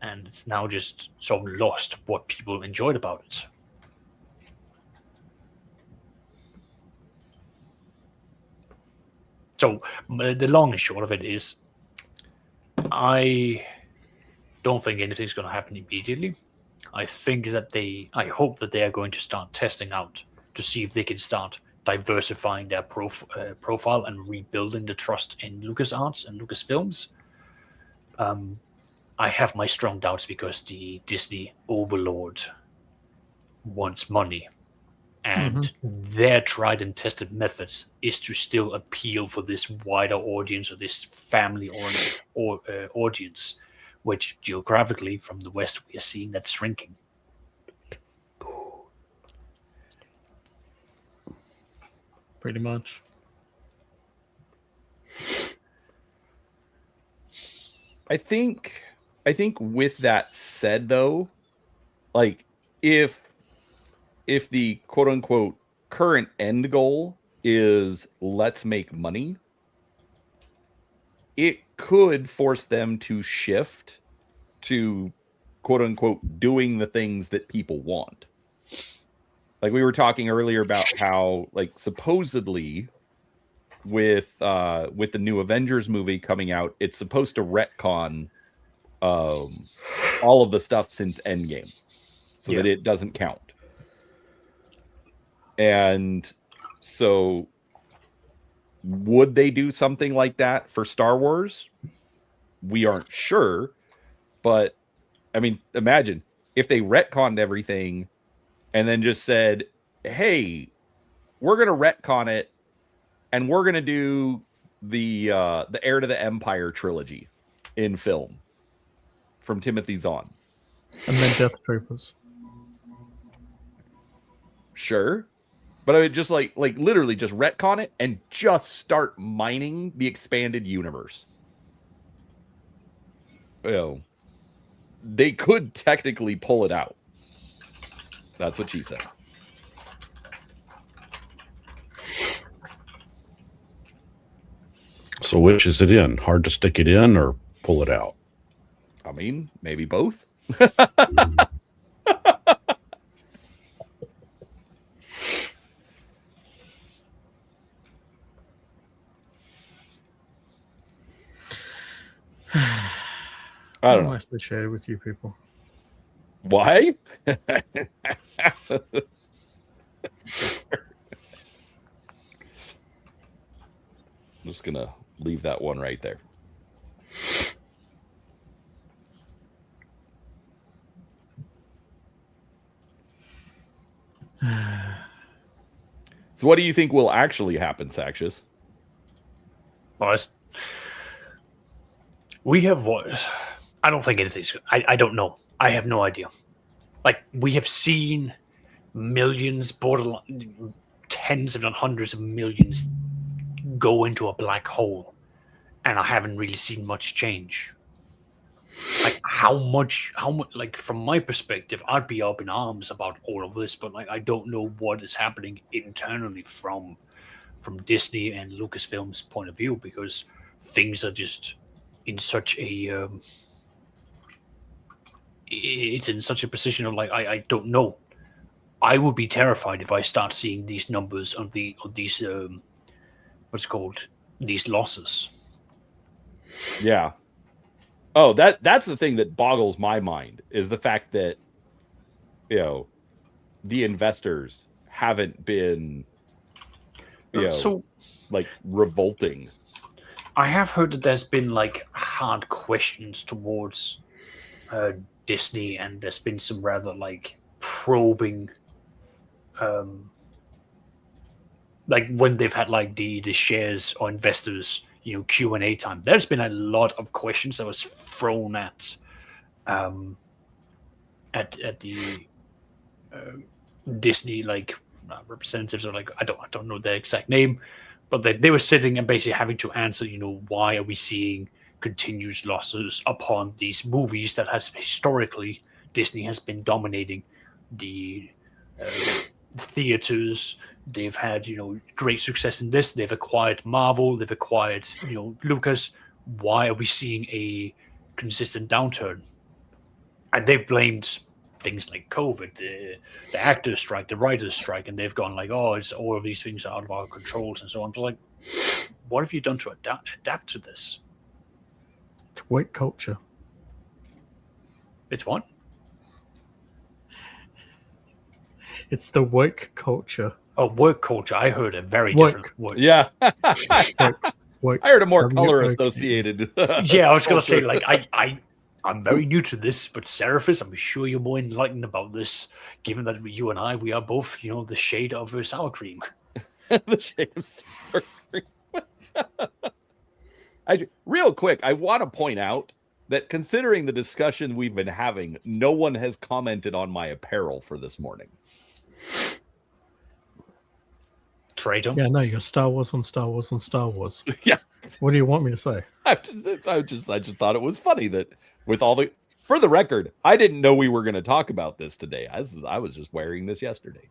and it's now just sort of lost what people enjoyed about it. So the long and short of it is, I don't think anything's going to happen immediately. I hope that they are going to start testing out to see if they can start diversifying their profile and rebuilding the trust in LucasArts and Lucasfilms. I have my strong doubts because the Disney overlord wants money, and their tried and tested methods is to still appeal for this wider audience or this family audience, which geographically from the West we are seeing that shrinking. Pretty much. I think with that said, though, like if the quote unquote current end goal is let's make money, it could force them to shift to quote unquote doing the things that people want. Like we were talking earlier about how, like, supposedly with the new Avengers movie coming out, it's supposed to retcon all of the stuff since Endgame so that it doesn't count. And so would they do something like that for Star Wars? We aren't sure, but I mean, imagine if they retconned everything and then just said, hey, we're going to retcon it and we're going to do the Heir to the Empire trilogy in film from Timothy Zahn. And then Death Troopers. Sure. But I would just like literally just retcon it and just start mining the expanded universe. They could technically pull it out. That's what she said. So which is it in? Hard to stick it in or pull it out? I mean, maybe both. I don't know. I'm associated with you people. Why? I'm just gonna leave that one right there. So what do you think will actually happen, Saxious? Well, we have what? I don't think anything's. I don't know. I have no idea. Like, we have seen millions, borderline tens, if not hundreds of millions, go into a black hole, and I haven't really seen much change. Like, how much? Like, from my perspective, I'd be up in arms about all of this, but like, I don't know what is happening internally from Disney and Lucasfilm's point of view, because things are just in such a it's in such a position of like, I don't know. I would be terrified if I start seeing these numbers on these what's it called, these losses. Yeah. Oh, that's the thing that boggles my mind, is the fact that, you know, the investors haven't been, so like revolting. I have heard that there's been like hard questions towards Disney, and there's been some rather like probing, like when they've had like the shares or investors, Q&A time. There's been a lot of questions that was thrown at the Disney representatives, or like I don't know their exact name, but they were sitting and basically having to answer, why are we seeing continuous losses upon these movies that has historically Disney has been dominating the theaters. They've had great success in this. They've acquired Marvel. They've acquired Lucas. Why are we seeing a consistent downturn? And they've blamed things like COVID, the actors strike, the writers strike, and they've gone like, oh, it's all of these things are out of our controls and so on. But like, what have you done to adapt to this? It's white culture. It's what? It's the woke culture. Oh, work culture. I heard a very different word. Yeah. Woke. I heard a more Um, color okay. associated. Yeah, I was gonna say culture. like I'm very new to this, but Seraphis, I'm sure you're more enlightened about this, given that you and we are both, the shade of sour cream. The shade of sour cream. Real quick, I want to point out that considering the discussion we've been having, no one has commented on my apparel for this morning. Traitor. Yeah, no, you're Star Wars on Star Wars on Star Wars. Yeah. What do you want me to say? I just thought it was funny that with all the, for the record, I didn't know we were going to talk about this today. I was just wearing this yesterday.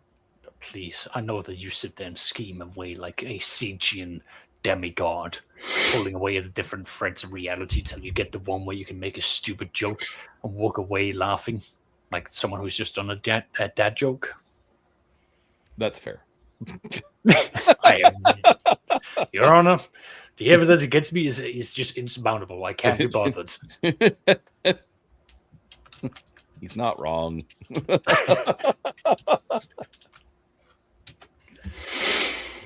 Please, I know that you sit there and scheme away like a Siege demigod, pulling away at the different threads of reality till you get the one where you can make a stupid joke and walk away laughing like someone who's just done a dad joke. That's fair. Your Honor, the evidence against me is just insurmountable. I can't be bothered. He's not wrong.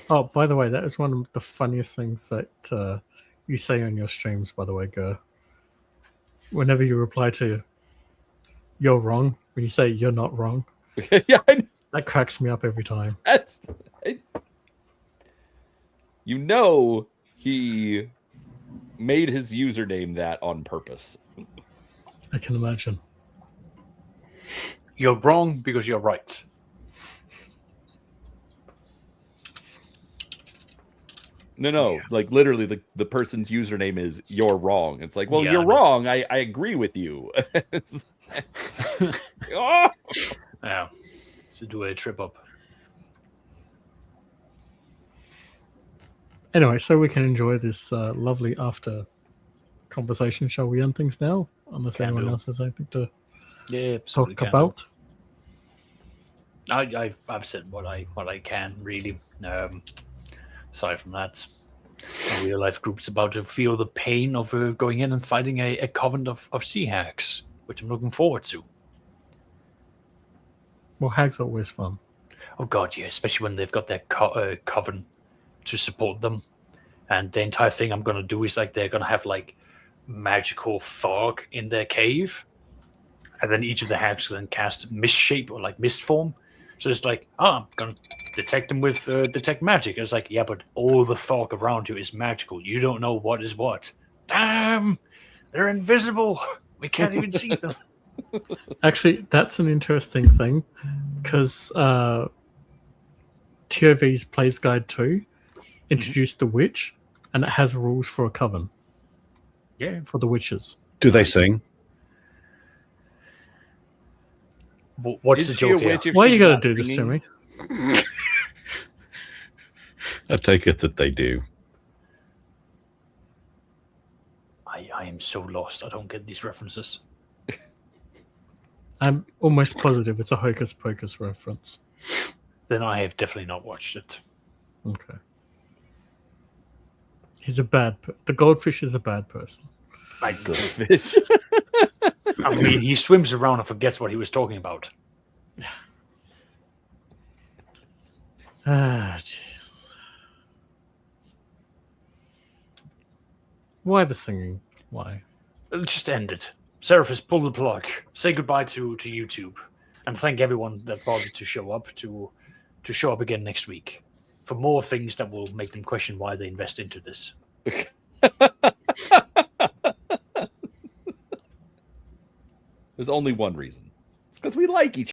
Oh, by the way, that is one of the funniest things that you say on your streams, by the way, Gur. Whenever you reply to "you're wrong," when you say "you're not wrong," Yeah, that cracks me up every time. He made his username that on purpose. I can imagine. You're wrong because you're right. No, Yeah. like literally the person's username is "you're wrong." It's like, well, Yeah, you're I know. wrong. I agree with you. Oh! Yeah. To do a trip up. Anyway, so we can enjoy this lovely after conversation. Shall we end things now? Unless Can anyone do. else has anything to Yeah, absolutely talk can. about. I've said what I can really. Aside from that, a real life group's about to feel the pain of going in and fighting a coven of sea hags, which I'm looking forward to. Well, hags are always fun. Oh god, yeah, especially when they've got their coven to support them, and the entire thing I'm gonna do is like they're gonna have like magical fog in their cave, and then each of the hags will then cast mist shape or like mist form. So it's like, I'm gonna detect them with detect magic. It's like, yeah, but all the fog around you is magical. You don't know what is what. Damn, they're invisible. We can't even see them. Actually, that's an interesting thing because TOV's Plays Guide 2 introduced the witch, and it has rules for a coven Yeah. for the witches. Do they sing? What's Is the she a joke here? witch if Why you she's got to not do this to singing? me? I take it that they do. I am so lost. I don't get these references. I'm almost positive it's a Hocus Pocus reference. Then I have definitely not watched it. Okay. He's a the goldfish is a bad person. I Good fish. I mean, he swims around and forgets what he was talking about. Ah, jeez. Why the singing? Why? Just end it. Seraphis, pull the plug. Say goodbye to YouTube, and thank everyone that bothered to show up to show up again next week for more things that will make them question why they invest into this. There's only one reason. It's because we like each